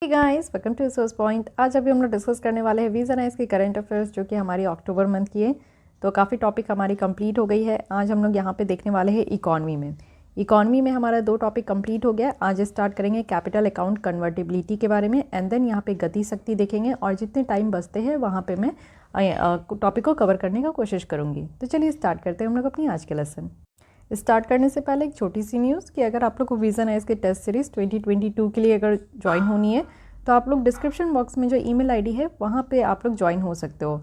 Hey guys, welcome to source point. आज अभी हम लोग डिस्कस करने वाले हैं वीज़ा नाइस की करंट अफेयर्स जो कि हमारी अक्टूबर मंथ की है। तो काफ़ी टॉपिक हमारी कंप्लीट हो गई है। आज हम लोग यहाँ पे देखने वाले हैं इकॉनमी में हमारा 2 टॉपिक कंप्लीट हो गया। आज स्टार्ट करेंगे कैपिटल अकाउंट कन्वर्टिबिलिटी के बारे में एंड देन यहाँ पे गति शक्ति देखेंगे और जितने टाइम बचते हैं वहाँ पे मैं टॉपिक को कवर करने का कोशिश करूँगी। तो चलिए स्टार्ट करते हैं हम लोग अपनी आज के लेसन। स्टार्ट करने से पहले एक छोटी सी न्यूज़ कि अगर आप लोग को वीज़ा नाइस के टेस्ट सीरीज़ 2022 के लिए अगर ज्वाइन होनी है तो आप लोग डिस्क्रिप्शन बॉक्स में जो ईमेल आईडी है वहाँ पे आप लोग ज्वाइन हो सकते हो।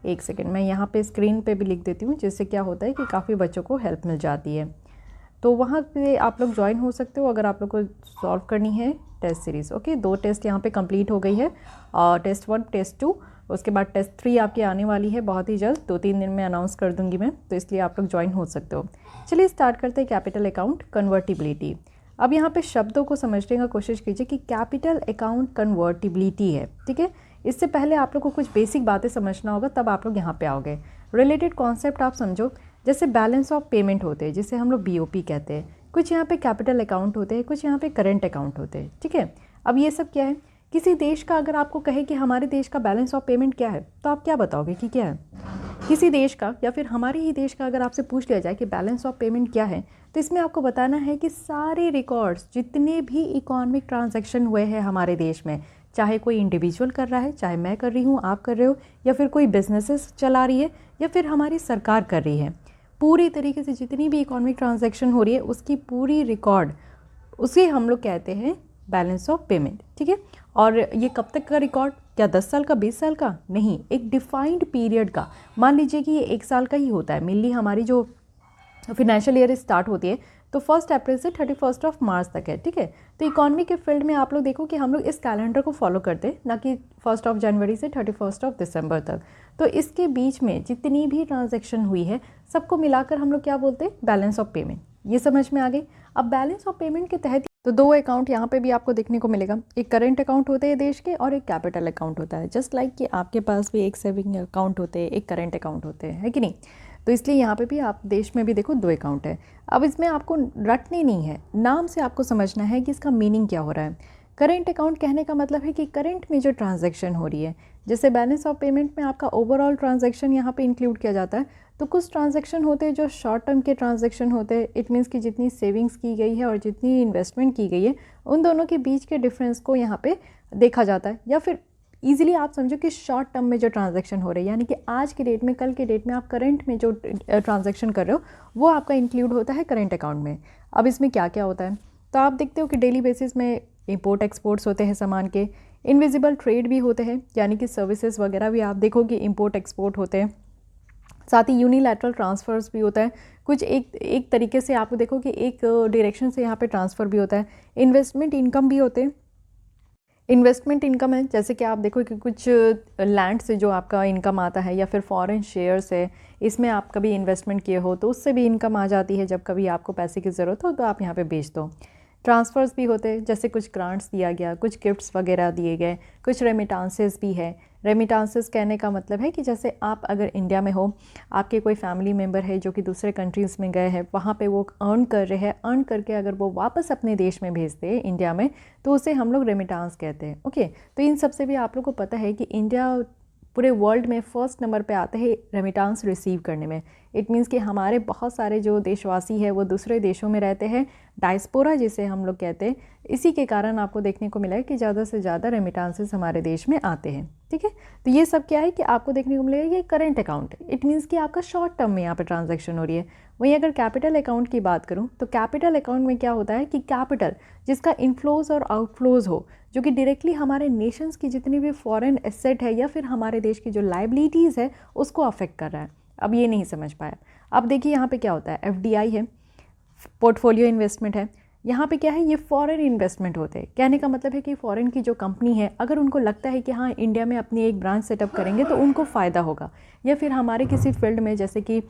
एक सेकेंड, मैं यहाँ पे स्क्रीन पे भी लिख देती हूँ जिससे क्या होता है कि काफ़ी बच्चों को हेल्प मिल जाती है। तो वहाँ पे आप लोग ज्वाइन हो सकते हो अगर आप लोग को सॉल्व करनी है टेस्ट सीरीज़। ओके, 2 टेस्ट यहाँ पे कंप्लीट हो गई है और टेस्ट 1 टेस्ट 2, उसके बाद टेस्ट 3 आपकी आने वाली है बहुत ही जल्द, 2-3 दिन में अनाउंस कर दूंगी मैं, तो इसलिए आप लोग ज्वाइन हो सकते हो। चलिए स्टार्ट करते हैं कैपिटल अकाउंट कन्वर्टिबिलिटी। अब यहाँ पे शब्दों को समझने का कोशिश कीजिए कि कैपिटल अकाउंट कन्वर्टिबिलिटी है, ठीक है। इससे पहले आप लोग को कुछ बेसिक बातें समझना होगा, तब आप लोग यहाँ पे आओगे। रिलेटेड कॉन्सेप्ट आप समझो, जैसे बैलेंस ऑफ पेमेंट होते हैं जिसे हम लोग BOP कहते हैं, कुछ यहाँ पे कैपिटल अकाउंट होते हैं, कुछ यहाँ पे करंट अकाउंट होते हैं, ठीक है। अब ये सब क्या है, किसी देश का अगर आपको कहे कि हमारे देश का बैलेंस ऑफ पेमेंट क्या है तो आप क्या बताओगे कि क्या है। किसी देश का या फिर हमारे ही देश का अगर आपसे पूछ लिया जाए कि बैलेंस ऑफ पेमेंट क्या है, तो इसमें आपको बताना है कि सारे रिकॉर्ड्स जितने भी इकोनॉमिक ट्रांजैक्शन हुए हैं हमारे देश में, चाहे कोई इंडिविजुअल कर रहा है, चाहे मैं कर रही हूँ, आप कर रहे हो, या फिर कोई बिजनेसेस चला रही है, या फिर हमारी सरकार कर रही है, पूरी तरीके से जितनी भी इकोनॉमिक ट्रांजैक्शन हो रही है उसकी पूरी रिकॉर्ड, उसे हम लोग कहते हैं बैलेंस ऑफ पेमेंट, ठीक है। और ये कब तक का रिकॉर्ड, क्या 10 साल का, 20 साल का, नहीं, एक डिफाइंड पीरियड का। मान लीजिए कि ये 1 साल का ही होता है। मेनली हमारी जो फिनेंशियल ईयर स्टार्ट होती है तो 1 अप्रैल से 31 मार्च तक है, ठीक है। तो इकॉनमी के फील्ड में आप लोग देखो कि हम लोग इस कैलेंडर को फॉलो करते हैं, ना कि 1 जनवरी से 31 दिसंबर तक। तो इसके बीच में जितनी भी ट्रांजैक्शन हुई है सबको मिलाकर हम लोग क्या बोलते हैं, बैलेंस ऑफ पेमेंट। ये समझ में आ गई। अब बैलेंस ऑफ पेमेंट के तहत तो 2 अकाउंट यहाँ पे भी आपको देखने को मिलेगा, एक करंट अकाउंट होते हैं देश के और एक कैपिटल अकाउंट होता है। जस्ट लाइक कि आपके पास भी एक सेविंग अकाउंट होते हैं, एक करंट अकाउंट होते हैं, है कि नहीं। तो इसलिए यहाँ पे भी आप देश में भी देखो 2 अकाउंट है। अब इसमें आपको रटनी नहीं है, नाम से आपको समझना है कि इसका मीनिंग क्या हो रहा है। करंट अकाउंट कहने का मतलब है कि करंट में जो ट्रांजैक्शन हो रही है, जैसे बैलेंस ऑफ पेमेंट में आपका ओवरऑल ट्रांजैक्शन यहाँ पे इंक्लूड किया जाता है, तो कुछ ट्रांजैक्शन होते हैं जो शॉर्ट टर्म के ट्रांजैक्शन होते हैं। इट मीन्स कि जितनी सेविंग्स की गई है और जितनी इन्वेस्टमेंट की गई है उन दोनों के बीच के डिफरेंस को यहाँ पे देखा जाता है। या फिर ईजिली आप समझो कि शॉर्ट टर्म में जो ट्रांजैक्शन हो रही है, यानी कि आज के डेट में, कल के डेट में आप करंट में जो ट्रांजैक्शन कर रहे हो वो आपका इंक्लूड होता है करंट अकाउंट में। अब इसमें क्या क्या होता है, तो आप देखते हो कि डेली बेसिस में इंपोर्ट एक्सपोर्ट्स होते हैं सामान के, इनविजिबल ट्रेड भी होते हैं, यानी कि सर्विसेज वगैरह भी आप देखो कि इंपोर्ट एक्सपोर्ट होते हैं। साथ ही यूनिलैटरल ट्रांसफ़र्स भी होता है, कुछ एक तरीके से आप देखो कि एक डायरेक्शन से यहाँ पे ट्रांसफ़र भी होता है। इन्वेस्टमेंट इनकम भी होते हैं। इन्वेस्टमेंट इनकम है जैसे कि आप देखो कि कुछ लैंड से जो आपका इनकम आता है, या फिर फॉरेन शेयर्स है, इसमें आप कभी इन्वेस्टमेंट किए हो तो उससे भी इनकम आ जाती है। जब कभी आपको पैसे की ज़रूरत हो तो आप यहाँ पे बेच दो। ट्रांसफ़र्स भी होते हैं, जैसे कुछ ग्रांट्स दिया गया, कुछ गिफ्ट्स वगैरह दिए गए, कुछ रेमिटांसेस भी है। रेमिटांसेस कहने का मतलब है कि जैसे आप अगर इंडिया में हो, आपके कोई फैमिली मेम्बर है जो कि दूसरे कंट्रीज़ में गए हैं, वहाँ पे वो अर्न कर रहे हैं, अर्न करके अगर वो वापस अपने देश में भेजते हैं इंडिया में, तो उसे हम लोग रेमिटांस कहते हैं। ओके, तो इन सब से भी आप लोग को पता है कि इंडिया पूरे वर्ल्ड में फर्स्ट नंबर पे आते हैं रेमिटांस रिसीव करने में। इट मीन्स कि हमारे बहुत सारे जो देशवासी है वो दूसरे देशों में रहते हैं, डायस्पोरा जिसे हम लोग कहते हैं। इसी के कारण आपको देखने को मिला है कि ज़्यादा से ज़्यादा रेमिटांसेस हमारे देश में आते हैं, ठीक है। तो ये सब क्या है कि आपको देखने को मिलेगा, ये करंट अकाउंट है। इट मीन्स कि आपका शॉर्ट टर्म में यहाँ पे ट्रांजैक्शन हो रही है। वहीं अगर कैपिटल अकाउंट की बात करूँ तो कैपिटल अकाउंट में क्या होता है कि कैपिटल जिसका इनफ्लोज और आउटफ्लोज हो, जो कि डायरेक्टली हमारे नेशंस की जितनी भी फॉरेन एसेट है या फिर हमारे देश की जो लाइबिलिटीज़ है उसको अफेक्ट कर रहा है। अब ये नहीं समझ पाया। अब देखिए यहाँ पे क्या होता है, FDI है, पोर्टफोलियो इन्वेस्टमेंट है। यहाँ पे क्या है, ये फॉरेन इन्वेस्टमेंट होते हैं। कहने का मतलब है कि फॉरेन की जो कंपनी है, अगर उनको लगता है कि हाँ इंडिया में अपनी एक ब्रांच सेटअप करेंगे तो उनको फ़ायदा होगा, या फिर हमारे किसी फील्ड में, जैसे कि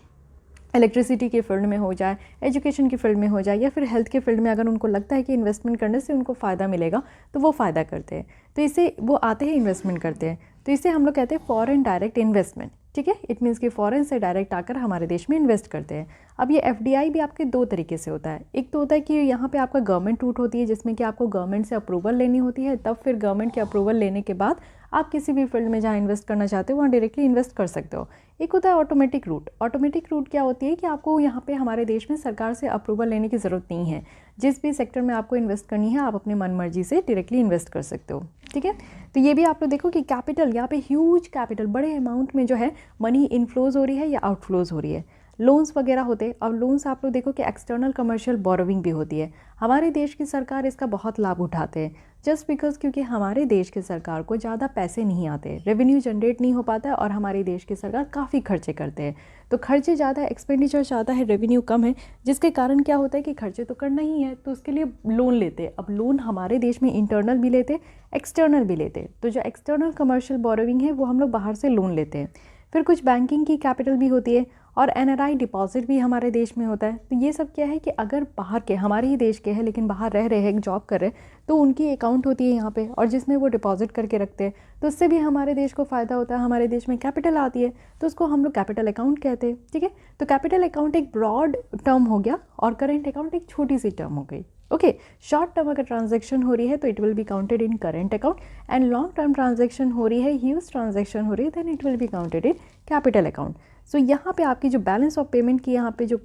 इलेक्ट्रिसिटी के फील्ड में हो जाए, एजुकेशन की फील्ड में हो जाए, या फिर हेल्थ के फील्ड में, अगर उनको लगता है कि इन्वेस्टमेंट करने से उनको फ़ायदा मिलेगा तो वो फ़ायदा करते हैं। तो इसे वो आते हैं, इन्वेस्टमेंट करते हैं। तो इसे हम लोग कहते हैं फॉरेन डायरेक्ट इन्वेस्टमेंट, ठीक है। इट मीन्स कि फॉरेन से डायरेक्ट आकर हमारे देश में इन्वेस्ट करते हैं। अब ये एफडीआई भी आपके दो तरीके से होता है। एक तो होता है कि यहाँ पे आपका गवर्नमेंट रूट होती है जिसमें कि आपको गवर्नमेंट से अप्रूवल लेनी होती है, तब फिर गवर्नमेंट के अप्रूवल लेने के बाद आप किसी भी फील्ड में जहाँ इन्वेस्ट करना चाहते हो वहाँ डायरेक्टली इन्वेस्ट कर सकते हो। एक होता है ऑटोमेटिक रूट। ऑटोमेटिक रूट क्या होती है कि आपको यहाँ पे हमारे देश में सरकार से अप्रूवल लेने की ज़रूरत नहीं है, जिस भी सेक्टर में आपको इन्वेस्ट करनी है आप अपने मन मर्जी से डायरेक्टली इन्वेस्ट कर सकते हो। ठीक है, तो ये भी आप लोग देखो कि कैपिटल, यहाँ पे ह्यूज कैपिटल, बड़े अमाउंट में जो है मनी इनफ्लोज हो रही है या आउटफ्लोज हो रही है। लोन्स वगैरह होते हैं। अब लोन्स आप लोग देखो कि एक्सटर्नल कमर्शियल बोरोविंग भी होती है। हमारे देश की सरकार इसका बहुत लाभ उठाते हैं, जस्ट बिकॉज क्योंकि हमारे देश की सरकार को ज़्यादा पैसे नहीं आते, रेवेन्यू जनरेट नहीं हो पाता है और हमारे देश की सरकार काफ़ी खर्चे करते हैं। तो खर्चे ज़्यादा, एक्सपेंडिचर ज़्यादा है, रेवेन्यू कम है, जिसके कारण क्या होता है कि खर्चे तो करना ही है, तो उसके लिए लोन लेते हैं। अब लोन हमारे देश में इंटरनल भी लेते, एक्सटर्नल भी लेते। तो जो एक्सटर्नल कमर्शियल बोरोविंग है वो हम लोग बाहर से लोन लेते हैं। फिर कुछ बैंकिंग की कैपिटल भी होती है और एनआरआई डिपॉजिट भी हमारे देश में होता है। तो ये सब क्या है कि अगर बाहर के, हमारे ही देश के हैं लेकिन बाहर रह रहे हैं, जॉब कर रहे हैं, तो उनकी अकाउंट होती है यहाँ पे और जिसमें वो डिपॉजिट करके रखते हैं, तो उससे भी हमारे देश को फ़ायदा होता है। हमारे देश में कैपिटल आती है तो उसको हम लोग कैपिटल अकाउंट कहते हैं। ठीक है, तो कैपिटल अकाउंट एक ब्रॉड टर्म हो गया और करेंट अकाउंट एक छोटी सी टर्म हो गई। ओके, शॉर्ट टर्म अगर ट्रांजैक्शन हो रही है तो it will be counted in current account, and long term transaction हो रही है, ह्यूज ट्रांजैक्शन हो रही है, then it will be counted in capital account. So यहाँ पे आपकी जो बैलेंस ऑफ पेमेंट की यहाँ पे जो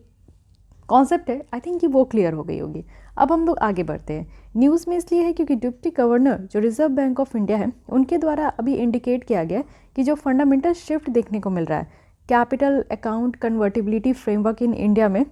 कॉन्सेप्ट है, आई थिंक कि वो क्लियर हो गई होगी। अब हम लोग आगे बढ़ते हैं। न्यूज़ में इसलिए है क्योंकि डिप्टी गवर्नर जो रिजर्व बैंक ऑफ इंडिया है उनके द्वारा अभी इंडिकेट किया गया कि जो फंडामेंटल शिफ्ट देखने को मिल रहा है capital account convertibility framework in India में,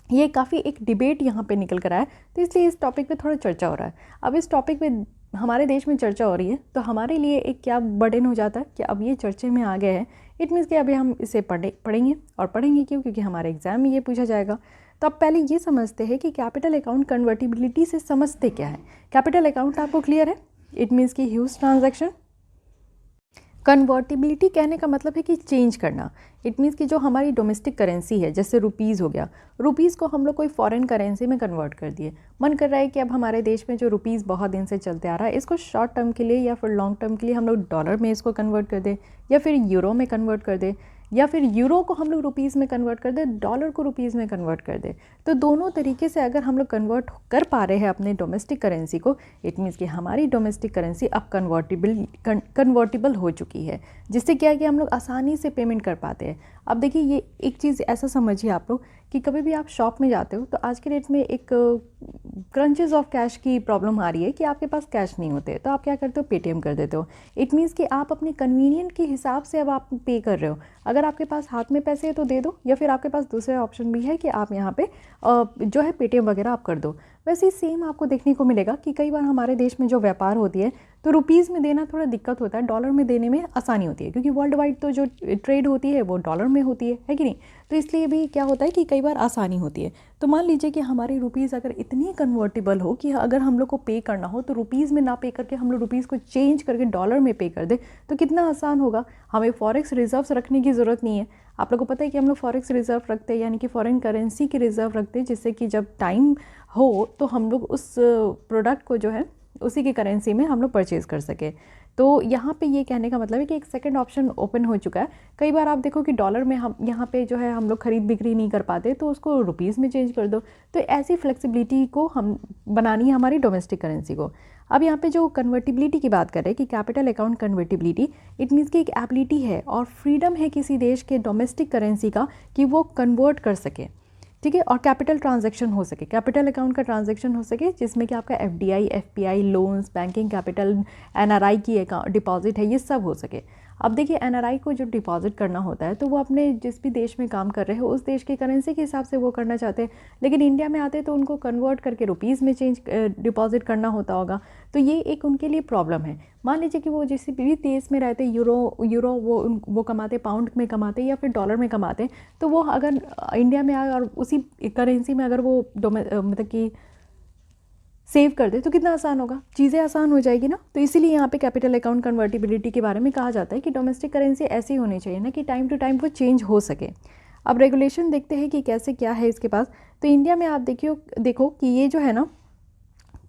ये काफ़ी एक डिबेट यहाँ पे निकल कर आया, तो इसलिए इस टॉपिक पे थोड़ा चर्चा हो रहा है। अब इस टॉपिक पे हमारे देश में चर्चा हो रही है तो हमारे लिए एक क्या बर्डन हो जाता है कि अब ये चर्चे में आ गए हैं, इट मीन्स कि अभी हम इसे पढ़ेंगे और पढ़ेंगे क्यों, क्योंकि हमारे एग्जाम में ये पूछा जाएगा। तो अब पहले ये समझते हैं कि कैपिटल अकाउंट कन्वर्टिबिलिटी से समझते क्या है। कैपिटल अकाउंट आपको क्लियर है, इट मीन्स कि ह्यूज ट्रांजैक्शन। कन्वर्टिबिलिटी कहने का मतलब है कि चेंज करना। इट मीन्स कि जो हमारी डोमेस्टिक करेंसी है, जैसे रुपीज़ हो गया, रुपीज़ को हम लोग कोई फॉरेन करेंसी में कन्वर्ट कर दिए। मन कर रहा है कि अब हमारे देश में जो रुपीज़ बहुत दिन से चलते आ रहा है इसको शॉर्ट टर्म के लिए या फिर लॉन्ग टर्म के लिए हम लोग डॉलर में इसको कन्वर्ट कर दें या फिर यूरो में कन्वर्ट कर दें, या फिर यूरो को हम लोग रुपीज़ में कन्वर्ट कर दें, डॉलर को रुपीज़ में कन्वर्ट कर दें। तो दोनों तरीके से अगर हम लोग कन्वर्ट कर पा रहे हैं अपने डोमेस्टिक करेंसी को, इट मीन्स कि हमारी डोमेस्टिक करेंसी अब कन्वर्टिबल हो चुकी है, जिससे क्या है कि हम लोग आसानी से पेमेंट कर पाते हैं। अब देखिए, ये एक चीज़ ऐसा समझिए आप लोग कि कभी भी आप शॉप में जाते हो तो आज के डेट में एक क्रंचेस ऑफ कैश की प्रॉब्लम आ रही है कि आपके पास कैश नहीं होते, तो आप क्या करते हो, पेटीएम कर देते हो। इट मीन्स कि आप अपने कन्वीनियंट के हिसाब से अब आप पे कर रहे हो। अगर आपके पास हाथ में पैसे है तो दे दो, या फिर आपके पास दूसरा ऑप्शन भी है कि आप यहाँ पे जो है पेटीएम वगैरह आप कर दो। वैसे ही सेम आपको देखने को मिलेगा कि कई बार हमारे देश में जो व्यापार होती है तो रुपीज़ में देना थोड़ा दिक्कत होता है, डॉलर में देने में आसानी होती है, क्योंकि वर्ल्ड वाइड तो जो ट्रेड होती है वो डॉलर में होती है कि नहीं। तो इसलिए भी क्या होता है कि कई बार आसानी होती है। तो मान लीजिए कि हमारी रुपीज़ अगर इतनी कन्वर्टेबल हो कि अगर हम लोग को पे करना हो तो रुपीज़ में ना पे करके हम लोग रुपीज़ को चेंज करके डॉलर में पे कर दे तो कितना आसान होगा। हमें फॉरेक्स रिजर्व्स रखने की ज़रूरत नहीं है। आप लोग को पता है कि हम लोग फॉरेक्स रिजर्व रखते हैं, यानी कि फॉरेन करेंसी की रिजर्व रखते हैं, जिससे कि जब टाइम हो तो हम लोग उस प्रोडक्ट को जो है उसी की करेंसी में हम लोग परचेज़ कर सके। तो यहाँ पे ये कहने का मतलब है कि एक सेकंड ऑप्शन ओपन हो चुका है। कई बार आप देखो कि डॉलर में हम यहाँ पे जो है हम लोग खरीद बिक्री नहीं कर पाते, तो उसको रुपीज़ में चेंज कर दो। तो ऐसी फ्लेक्सिबिलिटी को हम बनानी है हमारी डोमेस्टिक करेंसी को। अब यहाँ पे जो कन्वर्टिबिलिटी की बात कर रहे हैं कि capital account convertibility, it means कि एक एबिलिटी है और फ्रीडम है किसी देश के डोमेस्टिक करेंसी का कि वो कन्वर्ट कर सके, ठीक है, और कैपिटल ट्रांजैक्शन हो सके, कैपिटल अकाउंट का ट्रांजैक्शन हो सके, जिसमें कि आपका FDI, FPI, loans, banking capital, NRI की डिपॉजिट है, ये सब हो सके। अब देखिए, एनआरआई को जो डिपॉजिट करना होता है तो वो अपने जिस भी देश में काम कर रहे हो उस देश की करेंसी के हिसाब से वो करना चाहते हैं, लेकिन इंडिया में आते तो उनको कन्वर्ट करके रुपीज़ में चेंज डिपॉजिट करना होता होगा। तो ये एक उनके लिए प्रॉब्लम है। मान लीजिए कि वो जिस भी देश में रहते, यूरो वो कमाते, पाउंड में कमाते या फिर डॉलर में कमाते, तो वो अगर इंडिया में आए और उसी करेंसी में अगर वो मतलब कि सेव कर दे तो कितना आसान होगा, चीज़ें आसान हो जाएगी ना। तो इसीलिए यहाँ पे कैपिटल अकाउंट कन्वर्टिबिलिटी के बारे में कहा जाता है कि डोमेस्टिक करेंसी ऐसी होनी चाहिए ना कि टाइम टू टाइम वो चेंज हो सके। अब रेगुलेशन देखते हैं कि कैसे क्या है इसके पास। तो इंडिया में आप देखो कि ये जो है ना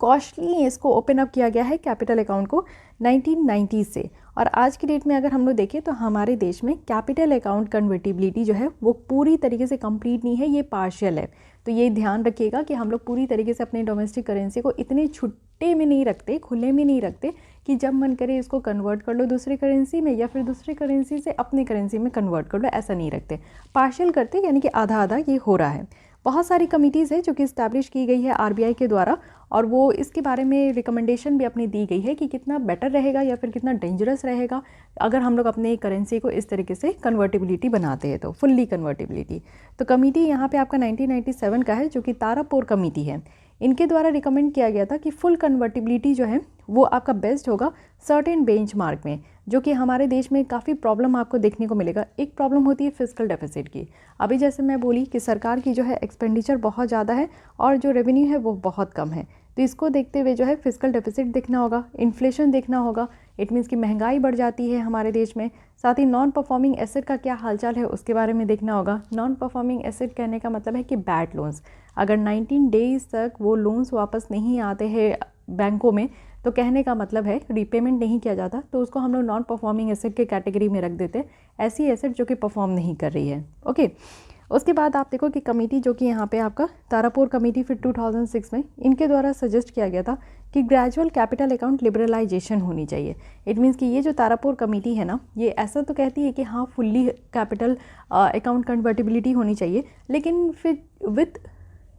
कॉस्टली इसको ओपन अप किया गया है कैपिटल अकाउंट को 1990 से। और आज की डेट में अगर हम लोग देखें तो हमारे देश में कैपिटल अकाउंट कन्वर्टिबिलिटी जो है वो पूरी तरीके से कंप्लीट नहीं है, ये पार्शियल है। तो ये ध्यान रखिएगा कि हम लोग पूरी तरीके से अपनी डोमेस्टिक करेंसी को इतने छुट्टे में नहीं रखते, खुले में नहीं रखते कि जब मन करे इसको कन्वर्ट कर लो दूसरी करेंसी में या फिर दूसरी करेंसी से अपनी करेंसी में कन्वर्ट कर लो, ऐसा नहीं रखते, पार्शियल करते, यानी कि आधा आधा ये हो रहा है। बहुत सारी कमिटीज़ है जो कि इस्टेब्लिश की गई है आरबीआई के द्वारा, और वो इसके बारे में रिकमेंडेशन भी अपनी दी गई है कि कितना बेटर रहेगा या फिर कितना डेंजरस रहेगा अगर हम लोग अपने करेंसी को इस तरीके से कन्वर्टिबिलिटी बनाते हैं, तो फुल्ली कन्वर्टिबिलिटी। तो कमेटी यहाँ पे आपका 1997 का है जो कि तारापुर कमेटी है। इनके द्वारा रिकमेंड किया गया था कि फुल कन्वर्टिबिलिटी जो है वो आपका बेस्ट होगा सर्टेन बेंचमार्क में, जो कि हमारे देश में काफ़ी प्रॉब्लम आपको देखने को मिलेगा। एक प्रॉब्लम होती है फिस्कल डेफिसिट की। अभी जैसे मैं बोली कि सरकार की जो है एक्सपेंडिचर बहुत ज़्यादा है और जो रेवेन्यू है वो बहुत कम है, तो इसको देखते हुए जो है फिस्कल डेफिसिट देखना होगा, इन्फ्लेशन देखना होगा, इट मीन्स कि महंगाई बढ़ जाती है हमारे देश में। साथ ही नॉन परफॉर्मिंग एसेट का क्या हालचाल है उसके बारे में देखना होगा। नॉन परफॉर्मिंग एसेट कहने का मतलब है कि बैड लोन्स, अगर 19 डेज़ तक वो लोन्स वापस नहीं आते हैं बैंकों में, तो कहने का मतलब है रीपेमेंट नहीं किया जाता, तो उसको हम लोग नॉन परफॉर्मिंग एसेट के कैटेगरी में रख देते हैं, ऐसी एसेट जो कि परफॉर्म नहीं कर रही है। ओके, उसके बाद आप देखो कि कमेटी जो कि यहाँ पे आपका तारापुर कमेटी फिर 2006 में इनके द्वारा सजेस्ट किया गया था कि ग्रेजुअल कैपिटल अकाउंट लिबरलाइजेशन होनी चाहिए। इट मीन्स कि ये जो तारापुर कमेटी है ना, ये ऐसा तो कहती है कि हाँ फुल्ली कैपिटल अकाउंट कन्वर्टिबिलिटी होनी चाहिए, लेकिन फिर विथ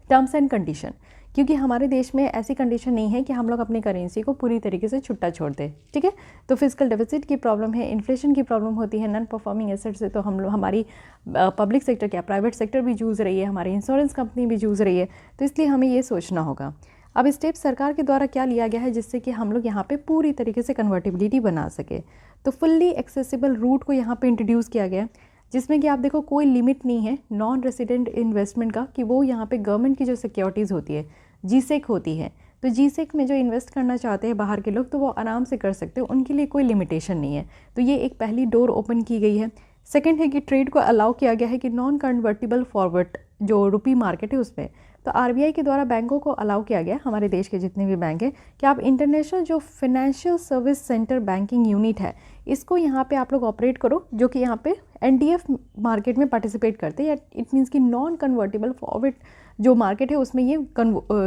टर्म्स एंड कंडीशन, क्योंकि हमारे देश में ऐसी कंडीशन नहीं है कि हम लोग अपनी करेंसी को पूरी तरीके से छुट्टा छोड़ दें। ठीक है, तो फिस्कल डेफिसिट की प्रॉब्लम है, इन्फ्लेशन की प्रॉब्लम होती है, नॉन परफॉर्मिंग एसेट से तो हम लोग, हमारी पब्लिक सेक्टर क्या प्राइवेट सेक्टर भी जूझ रही है, हमारी इंश्योरेंस कंपनी भी जूझ रही है, तो इसलिए हमें ये सोचना होगा। अब स्टेप सरकार के द्वारा क्या लिया गया है जिससे कि हम लोग यहाँ पे पूरी तरीके से कन्वर्टिबिलिटी बना सके, तो फुल्ली एक्सेसिबल रूट को यहाँ पे इंट्रोड्यूस किया गया है, जिसमें कि आप देखो कोई लिमिट नहीं है नॉन रेसिडेंट इन्वेस्टमेंट का, कि वो यहाँ पे गवर्नमेंट की जो सिक्योरिटीज़ होती है जीसेक होती है, तो जीसेक में जो इन्वेस्ट करना चाहते हैं बाहर के लोग तो वो आराम से कर सकते हैं, उनके लिए कोई लिमिटेशन नहीं है। तो ये एक पहली डोर ओपन की गई है। सेकंड है कि ट्रेड को अलाउ किया गया है कि नॉन कन्वर्टिबल फॉरवर्ड जो रुपी मार्केट है उसमें, तो आरबीआई के द्वारा बैंकों को अलाउ किया गया, हमारे देश के जितने भी बैंक हैं, कि आप इंटरनेशनल जो financial service centre banking unit है इसको यहाँ पे आप लोग ऑपरेट करो, जो कि यहाँ पे एनडीएफ मार्केट में पार्टिसिपेट करते हैं, या इट मीन्स कि नॉन कन्वर्टिबल फॉरवर्ड जो मार्केट है उसमें ये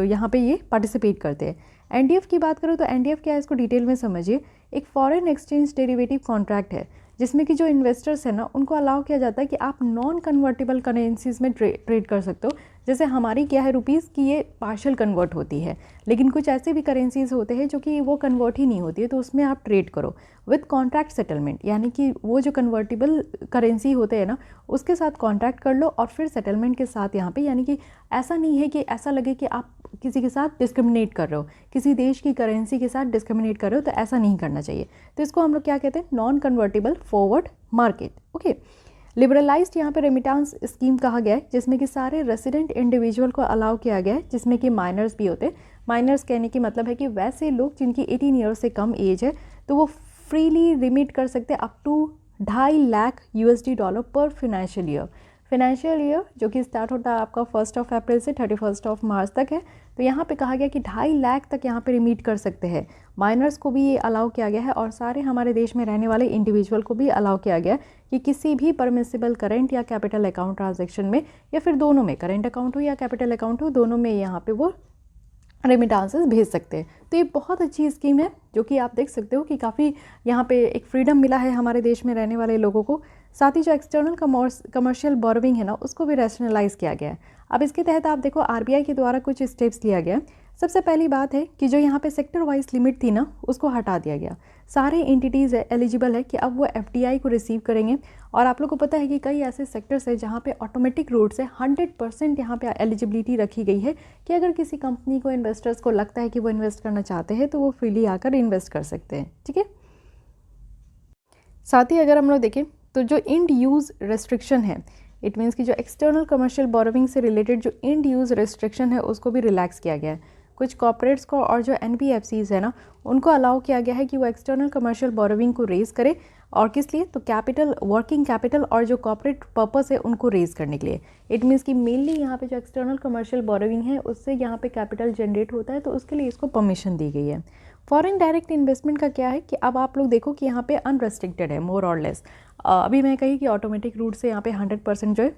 यहाँ पे ये पार्टिसिपेट करते हैं। एनडीएफ की बात करो तो एनडीएफ क्या है इसको डिटेल में समझिए। एक फॉरेन एक्सचेंज डेरिवेटिव कॉन्ट्रैक्ट है जिसमें कि जो इन्वेस्टर्स है ना उनको अलाउ किया जाता है कि आप नॉन कन्वर्टेबल करेंसीज में ट्रेड कर सकते हो। जैसे हमारी क्या है रुपीज़ की ये पार्शियल कन्वर्ट होती है, लेकिन कुछ ऐसे भी करेंसीज होते हैं जो कि वो कन्वर्ट ही नहीं होती है, तो उसमें आप ट्रेड करो विद कॉन्ट्रैक्ट सेटलमेंट, यानी कि वो जो कन्वर्टेबल करेंसी होते हैं ना उसके साथ कॉन्ट्रैक्ट कर लो और फिर सेटलमेंट के साथ यहाँ पे, यानी कि ऐसा नहीं है कि ऐसा लगे कि आप किसी के साथ डिस्क्रिमिनेट कर रहे हो, किसी देश की करेंसी के साथ डिस्क्रिमिनेट कर रहे हो, तो ऐसा नहीं करना चाहिए। तो इसको हम लोग क्या कहते हैं, non convertible forward market. Okay, liberalised यहाँ पे रेमिटेंस स्कीम कहा गया है, जिसमें कि सारे रेसिडेंट इंडिविजुअल को अलाउ किया गया है, जिसमें कि माइनर्स भी होते हैं। माइनर्स कहने की मतलब है कि वैसे लोग जिनकी 18 ईयर से कम एज है तो वो फ्रीली रिमिट कर सकते हैं अप टू 2.5 लाख USD पर फाइनेंशियल ईयर, जो कि स्टार्ट होता है आपका 1 अप्रैल से 31 मार्च तक है। तो यहाँ पे कहा गया कि 2.5 लाख तक यहाँ पे रिमीट कर सकते हैं। माइनर्स को भी ये अलाउ किया गया है और सारे हमारे देश में रहने वाले इंडिविजुअल को भी अलाउ किया गया कि किसी भी परमिसिबल करेंट या कैपिटल अकाउंट ट्रांजैक्शन में, या फिर दोनों में, करेंट अकाउंट हो या कैपिटल अकाउंट हो, दोनों में यहाँ पे वो रेमिटेंसेस भेज सकते हैं। तो ये बहुत अच्छी स्कीम है जो कि आप देख सकते हो कि काफ़ी यहाँ पे एक फ्रीडम मिला है हमारे देश में रहने वाले लोगों को। साथ ही जो एक्सटर्नल कमर्शियल बोरोविंग है ना उसको भी रैशनलाइज किया गया है। अब इसके तहत आप देखो आरबीआई के द्वारा कुछ स्टेप्स लिया गया। सबसे पहली बात है कि जो यहाँ पे सेक्टर वाइज लिमिट थी ना उसको हटा दिया गया। सारे एंटिटीज़ एलिजिबल है कि अब वो एफडीआई को रिसीव करेंगे। और आप लोग को पता है कि कई ऐसे सेक्टर्स है जहाँ पे ऑटोमेटिक रूट से 100% यहाँ पे एलिजिबिलिटी रखी गई है कि अगर किसी कंपनी को, इन्वेस्टर्स को लगता है कि वो इन्वेस्ट करना चाहते हैं तो वो फ्रीली आकर इन्वेस्ट कर सकते हैं। ठीक है, साथ ही अगर हम लोग देखें तो जो इंड यूज़ रेस्ट्रिक्शन है, इट मीन्स कि जो एक्सटर्नल कमर्शियल बोरोविंग से रिलेटेड जो इंड यूज़ रेस्ट्रिक्शन है उसको भी रिलैक्स किया गया है। कुछ कॉर्पोरेट्स को और जो NBFCs है ना, उनको अलाउ किया गया है कि वो एक्सटर्नल कमर्शियल बोरोविंग को रेज़ करे। और किस लिए? तो कैपिटल, वर्किंग कैपिटल और जो कॉर्पोरेट पर्पस है उनको रेज़ करने के लिए। इट मीन्स कि मेनली यहाँ पे जो एक्सटर्नल कमर्शियल बोरोविंग है उससे यहाँ पे कैपिटल जनरेट होता है, तो उसके लिए इसको परमिशन दी गई है। फॉरेन डायरेक्ट इन्वेस्टमेंट का क्या है कि अब आप लोग देखो कि यहाँ पे अनरेस्ट्रिक्टेड है मोर और लेस। अभी मैं कही कि ऑटोमेटिक रूट से यहाँ पे 100% जो है,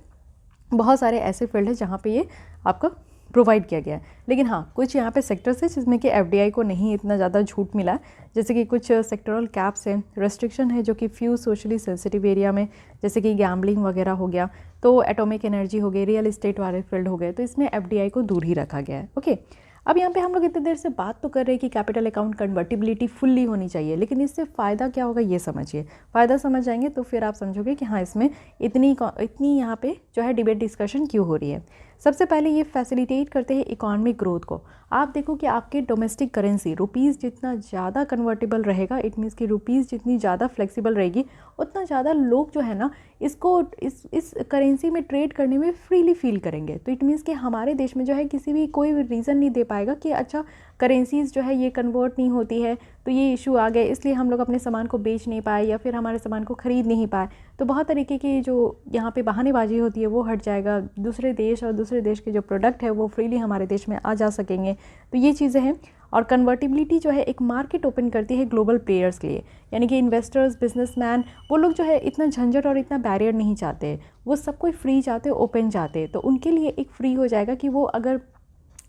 बहुत सारे ऐसे फील्ड है जहाँ पे ये आपका प्रोवाइड किया गया है। लेकिन हाँ, कुछ यहाँ पे सेक्टर्स है जिसमें कि FDI को नहीं इतना ज़्यादा छूट मिला है, जैसे कि कुछ सेक्टरल कैप्स हैं, रेस्ट्रिक्शन है जो कि फ्यू सोशली सेंसिटिव एरिया में, जैसे कि गैम्बलिंग वगैरह हो गया, तो एटॉमिक एनर्जी हो गई, रियल एस्टेट वाले फील्ड हो गए, तो इसमें FDI को दूर ही रखा गया है। ओके, अब यहाँ पे हम लोग इतनी देर से बात तो कर रहे हैं कि कैपिटल अकाउंट कन्वर्टिबिलिटी फुल्ली होनी चाहिए, लेकिन इससे फ़ायदा क्या होगा ये समझिए। फ़ायदा समझ जाएंगे तो फिर आप समझोगे कि हाँ, इसमें इतनी यहाँ पे जो है डिबेट डिस्कशन क्यों हो रही है। सबसे पहले ये फैसिलिटेट करते हैं इकोनॉमिक ग्रोथ को। आप देखो कि आपके डोमेस्टिक करेंसी रुपीज़ जितना ज़्यादा कन्वर्टेबल रहेगा, इट मीन्स कि रुपीज़ जितनी ज़्यादा फ्लेक्सिबल रहेगी, उतना ज़्यादा लोग जो है ना इसको इस करेंसी में ट्रेड करने में फ्रीली फील करेंगे। तो इट मीन्स कि हमारे देश में जो है किसी भी कोई रीज़न नहीं दे पाएगा कि अच्छा करेंसीज़ जो है ये कन्वर्ट नहीं होती है, तो ये इशू आ गए इसलिए हम लोग अपने सामान को बेच नहीं पाए या फिर हमारे सामान को ख़रीद नहीं पाए। तो बहुत तरीके की जो यहाँ पे बहानेबाजी होती है वो हट जाएगा, दूसरे देश और दूसरे देश के जो प्रोडक्ट है वो फ्रीली हमारे देश में आ जा सकेंगे। तो ये चीज़ें हैं। और कन्वर्टिबिलिटी जो है एक मार्केट ओपन करती है ग्लोबल प्लेयर्स के लिए, यानी कि इन्वेस्टर्स, बिजनेसमैन, वो लोग जो है इतना झंझट और इतना बैरियर नहीं चाहते, वो सब कोई फ्री चाहते, ओपन चाहते। तो उनके लिए एक फ्री हो जाएगा कि वो अगर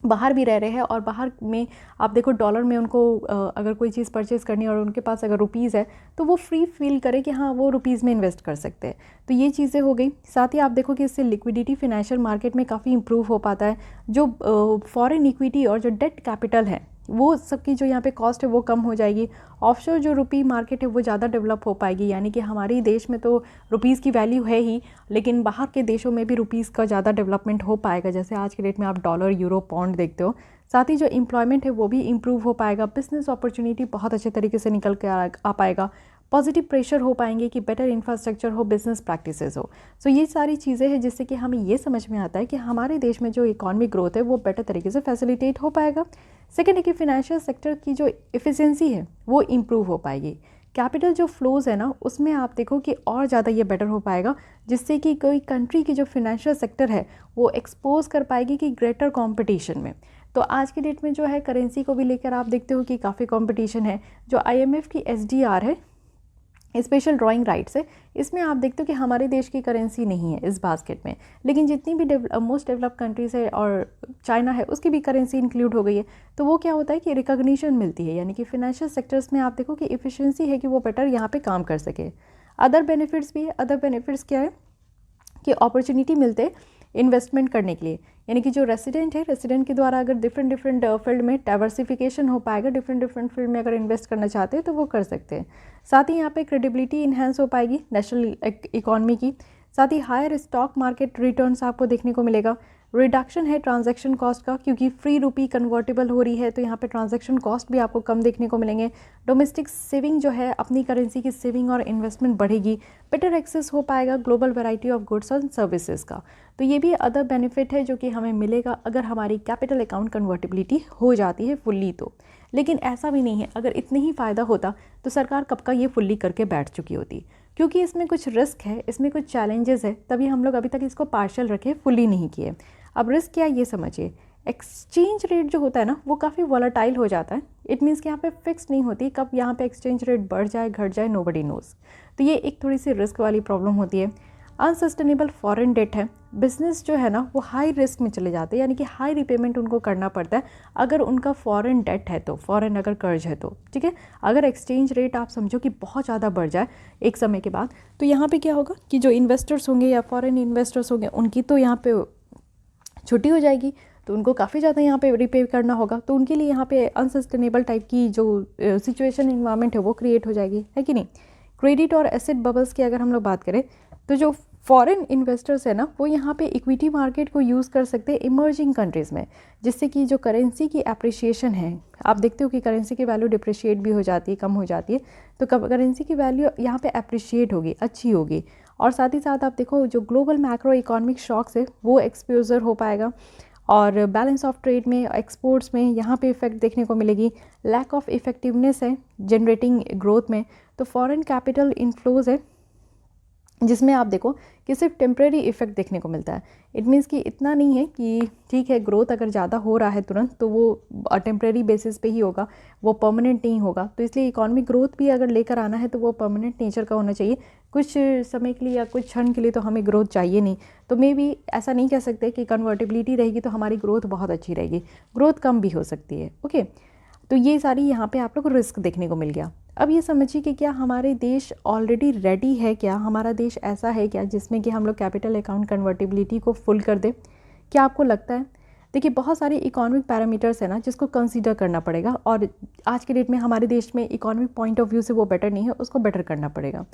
बाहर भी रह रहे हैं और बाहर में आप देखो डॉलर में उनको अगर कोई चीज़ परचेज़ करनी है और उनके पास अगर रुपीज़ है तो वो फ्री फील करे कि हाँ वो रुपीज़ में इन्वेस्ट कर सकते हैं। तो ये चीज़ें हो गई। साथ ही आप देखो कि इससे लिक्विडिटी फिनेंशियल मार्केट में काफ़ी इंप्रूव हो पाता है। जो फॉरेन इक्विटी और जो डेट कैपिटल है वो सबकी जो यहाँ पे कॉस्ट है वो कम हो जाएगी। ऑफशोर जो रुपी मार्केट है वो ज़्यादा डेवलप हो पाएगी, यानी कि हमारे देश में तो रुपीज़ की वैल्यू है ही, लेकिन बाहर के देशों में भी रुपीज़ का ज़्यादा डेवलपमेंट हो पाएगा। जैसे आज के डेट में आप डॉलर, यूरो, पौंड देखते हो। साथ ही जो एम्प्लॉयमेंट है वो भी इम्प्रूव हो पाएगा, बिजनेस अपॉर्चुनिटी बहुत अच्छे तरीके से निकल के आ पाएगा, पॉजिटिव प्रेशर हो पाएंगे कि बेटर इंफ्रास्ट्रक्चर हो, बिजनेस प्रैक्टिसेस हो। सो ये सारी चीज़ें हैं जिससे कि हमें ये समझ में आता है कि हमारे देश में जो इकॉनमिक ग्रोथ है वो बेटर तरीके से फैसिलिटेट हो पाएगा। सेकेंड है कि फिनेंशियल सेक्टर की जो एफिशिएंसी है वो इम्प्रूव हो पाएगी। कैपिटल जो फ्लोज़ है ना उसमें आप देखो कि और ज़्यादा ये बेटर हो पाएगा, जिससे कि कोई कंट्री की जो फिनेंशियल सेक्टर है वो एक्सपोज कर पाएगी कि ग्रेटर कंपटीशन में। तो आज की डेट में जो है करेंसी को भी लेकर आप देखते हो कि काफ़ी कंपटीशन है। जो IMF की SDR है, स्पेशल ड्राइंग राइट्स है, इसमें आप देखते हो कि हमारे देश की करेंसी नहीं है इस बास्केट में, लेकिन जितनी भी मोस्ट डेवलप्ड कंट्रीज़ है और चाइना है उसकी भी करेंसी इंक्लूड हो गई है। तो वो क्या होता है कि रिकॉग्निशन मिलती है, यानी कि फिनेंशियल सेक्टर्स में आप देखो कि एफिशिएंसी है कि वो बेटर यहाँ पे काम कर सके। अदर बेनिफिट्स भी है। अदर बेनिफिट्स क्या है कि अपॉर्चुनिटी मिलते इन्वेस्टमेंट करने के लिए, यानी कि जो रेसिडेंट है, रेसिडेंट के द्वारा अगर डिफरेंट फील्ड में डाइवर्सिफिकेशन हो पाएगा, डिफरेंट फील्ड में अगर इन्वेस्ट करना चाहते हैं तो वो कर सकते हैं। साथ ही यहाँ पे क्रेडिबिलिटी इन्हेंस हो पाएगी नेशनल इकॉनमी की। साथ ही हायर स्टॉक मार्केट रिटर्न्स आपको देखने को मिलेगा। रिडक्शन है ट्रांजैक्शन कॉस्ट का, क्योंकि फ्री रुपी कन्वर्टेबल हो रही है तो यहाँ पे ट्रांजैक्शन कॉस्ट भी आपको कम देखने को मिलेंगे। डोमेस्टिक सेविंग जो है, अपनी करेंसी की सेविंग और इन्वेस्टमेंट बढ़ेगी। बेटर एक्सेस हो पाएगा global variety of goods and services का। तो ये भी अदर बेनिफिट है जो कि हमें मिलेगा अगर हमारी कैपिटल अकाउंट कन्वर्टिबिलिटी हो जाती है फुल्ली तो। लेकिन ऐसा भी नहीं है, अगर इतनी ही फ़ायदा होता तो सरकार कब का ये फुल्ली करके बैठ चुकी होती, क्योंकि इसमें कुछ रिस्क है, इसमें कुछ चैलेंजेस है, तभी हम लोग अभी तक इसको पार्शियल रखे, फुल्ली नहीं किए। अब रिस्क क्या ये समझिए। एक्सचेंज रेट जो होता है ना वो काफ़ी वॉलेटाइल हो जाता है। इट मीन्स कि यहाँ पे फिक्स नहीं होती कब यहाँ पे एक्सचेंज रेट बढ़ जाए घट जाए, नोबडी नोज़। तो ये एक थोड़ी सी रिस्क वाली प्रॉब्लम होती है। अनसस्टेनेबल फॉरेन डेट है। बिजनेस जो है ना वो हाई रिस्क में चले जाते हैं, यानी कि हाई रिपेमेंट उनको करना पड़ता है अगर उनका फॉरेन डेट है तो, फॉरेन अगर कर्ज है तो, ठीक है। अगर एक्सचेंज रेट आप समझो कि बहुत ज़्यादा बढ़ जाए एक समय के बाद, तो यहाँ पे क्या होगा कि जो इन्वेस्टर्स होंगे या फॉरेन इन्वेस्टर्स होंगे उनकी तो यहाँ पे छुट्टी हो जाएगी, तो उनको काफ़ी ज़्यादा यहाँ पे रिपे करना होगा। तो उनके लिए यहाँ पे अनसस्टेनेबल टाइप की जो सिचुएशन इन्वायरमेंट है वो क्रिएट हो जाएगी, है कि नहीं। क्रेडिट और एसेट बबल्स की अगर हम लोग बात करें तो जो फॉरेन इन्वेस्टर्स है ना वो यहाँ पे इक्विटी मार्केट को यूज़ कर सकते हैं इमर्जिंग कंट्रीज़ में, जिससे कि जो करेंसी की एप्रिसिएशन है, आप देखते हो कि करेंसी की वैल्यू डिप्रिशिएट भी हो जाती है, कम हो जाती है, तो करेंसी की वैल्यू यहाँ पे एप्रिशिएट होगी, अच्छी होगी। और साथ ही साथ आप देखो जो ग्लोबल मैक्रो इकोनॉमिक शॉक्स है वो एक्सपोजर हो पाएगा। और बैलेंस ऑफ ट्रेड में, एक्सपोर्ट्स में यहाँ पे इफेक्ट देखने को मिलेगी। लैक ऑफ इफेक्टिवनेस है जनरेटिंग ग्रोथ में। तो फॉरेन कैपिटल इनफ्लोज है जिसमें आप देखो कि सिर्फ टेम्प्रेरी इफेक्ट देखने को मिलता है। इट मीन्स कि इतना नहीं है कि ठीक है ग्रोथ अगर ज़्यादा हो रहा है तुरंत तो वो टेम्प्रेरी बेसिस पे ही होगा, वो परमानेंट नहीं होगा। तो इसलिए इकोनॉमिक ग्रोथ भी अगर लेकर आना है तो वो परमानेंट नेचर का होना चाहिए। कुछ समय के लिए या कुछ क्षण के लिए तो हमें ग्रोथ चाहिए नहीं। तो मे भी ऐसा नहीं कह सकते कि कन्वर्टिबिलिटी रहेगी तो हमारी ग्रोथ बहुत अच्छी रहेगी, ग्रोथ कम भी हो सकती है। ओके, तो ये सारी यहाँ पे आप लोग को रिस्क देखने को मिल गया। अब ये समझिए कि क्या हमारे देश ऑलरेडी रेडी है, क्या हमारा देश ऐसा है क्या जिसमें कि हम लोग कैपिटल अकाउंट कन्वर्टिबिलिटी को फुल कर दे? क्या आपको लगता है? देखिए बहुत सारे इकोनॉमिक पैरामीटर्स है ना जिसको कंसीडर करना पड़ेगा, और आज के डेट में हमारे देश में इकोनॉमिक पॉइंट ऑफ व्यू से वो बेटर नहीं है, उसको बेटर करना पड़ेगा।